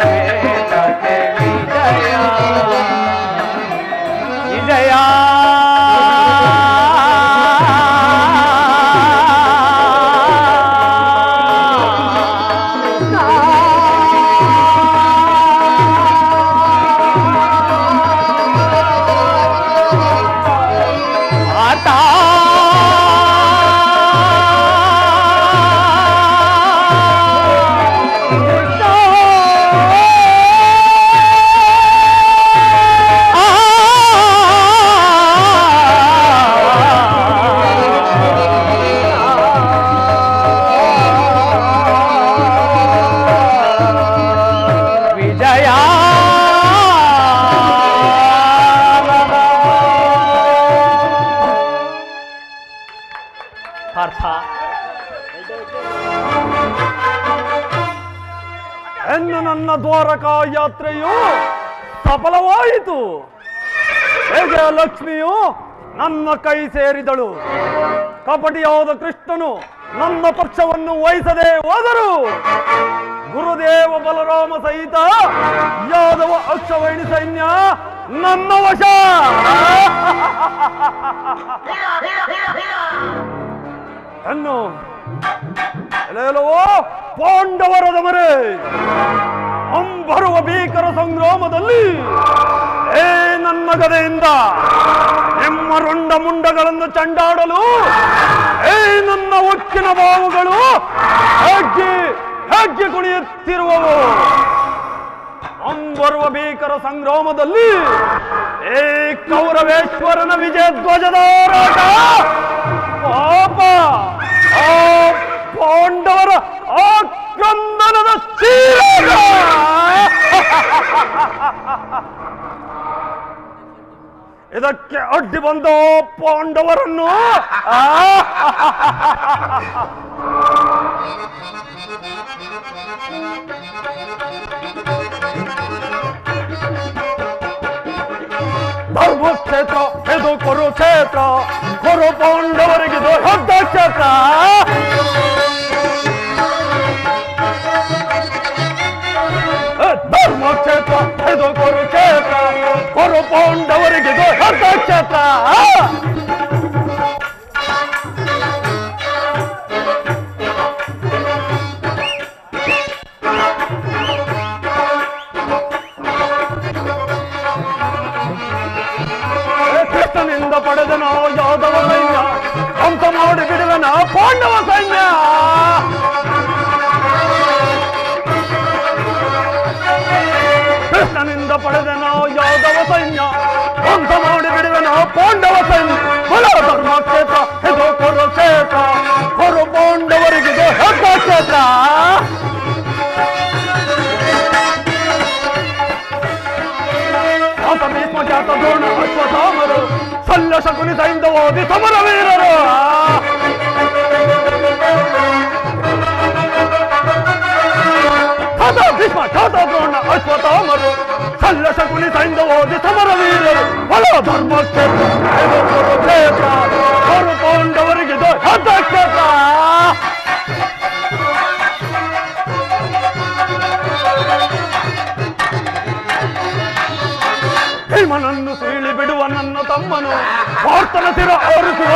B: ವಿಜಯ ವಿಜಯ ಅರ್ಥ
F: ಎಂದು ನನ್ನ ದ್ವಾರಕಾ ಯಾತ್ರೆಯು ಸಫಲವಾಯಿತು. ಲಕ್ಷ್ಮಿಯು ನನ್ನ ಕೈ ಸೇರಿದಳು. ಕಪಟಿಯಾದ ಕೃಷ್ಣನು ನನ್ನ ಪಕ್ಷವನ್ನು ವಹಿಸದೆ ಹೋದರು. ಗುರುದೇವ ಬಲರಾಮ ಸಹಿತ ಯಾದವ ಅಕ್ಷವೈಣಿ ಸೈನ್ಯ ನನ್ನ ವಶ. ಅನ್ನು ಎಲೆಯಲವೋ ಪಾಂಡವರದ ಮರೆ ಅಂಬರುವ ಭೀಕರ ಸಂಗ್ರಾಮದಲ್ಲಿ ನನ್ನ ಗದೆಯಿಂದ ನಿಮ್ಮ ರುಂಡ ಮುಂಡಗಳನ್ನು ಚಂಡಾಡಲು ನನ್ನ ಉಕ್ಕಿನ ಬಾವುಗಳು ಹೆಜ್ಜೆ ಹೆಜ್ಜೆ ಕುಣಿಯುತ್ತಿರುವವು. ಅಂಬರುವ ಭೀಕರ ಸಂಗ್ರಾಮದಲ್ಲಿ ಕೌರವೇಶ್ವರನ ವಿಜಯ ಧ್ವಜದ ಹೋರಾಟ ಪಾಪ ಆ ಪಾಂಡವರ ಆಕ್ರಂದನದ ಚೀರಾಟ. ಇದಕ್ಕೆ ಅಡ್ಡಿ ಬಂದ ಪಾಂಡವರನ್ನು ಧರ್ಮಕ್ಷೇತ್ರ ಇದು ಕುರುಕ್ಷೇತ್ರ. ಕುರು ಪಾಂಡವರಿಗಿದು ಯುದ್ಧ ಕ್ಷೇತ್ರ. ಧರ್ಮಕ್ಷೇತ್ರ ಇದು ಕುರುಕ್ಷೇತ್ರ. ಕುರು ಪಾಂಡವರಿಗಿದು ಯುದ್ಧ ಕ್ಷೇತ್ರ. ಕೃಷ್ಣನಿಂದ ಪಡೆದನ ಯಾದವ ಸೈನ್ಯ, ಅಂತ ಮಾಡಿ ಬಿಡುವನ ಪಾಂಡವ ಸೈನ್ಯ. ರಾಮರು ಸಲ್ಲ ಶಕುನಿ ಸೈಂದ ಓದಿ ಸಮರ ವೀರರು ಹೊಲ ಧರ್ಮಕ್ಷೇತ್ರ ಇದು ಕುರುಕ್ಷೇತ್ರ ಕೊರು ಪಾಂಡವರಿಗಿದು ಯುದ್ಧ ಕ್ಷೇತ್ರ. ಭೀಮನನ್ನು ಸೀಳಿ ಬಿಡುವ ನನ್ನ ತಮ್ಮನು ಪಾರ್ಥನ ಸಿರ ಆರಿಸುವ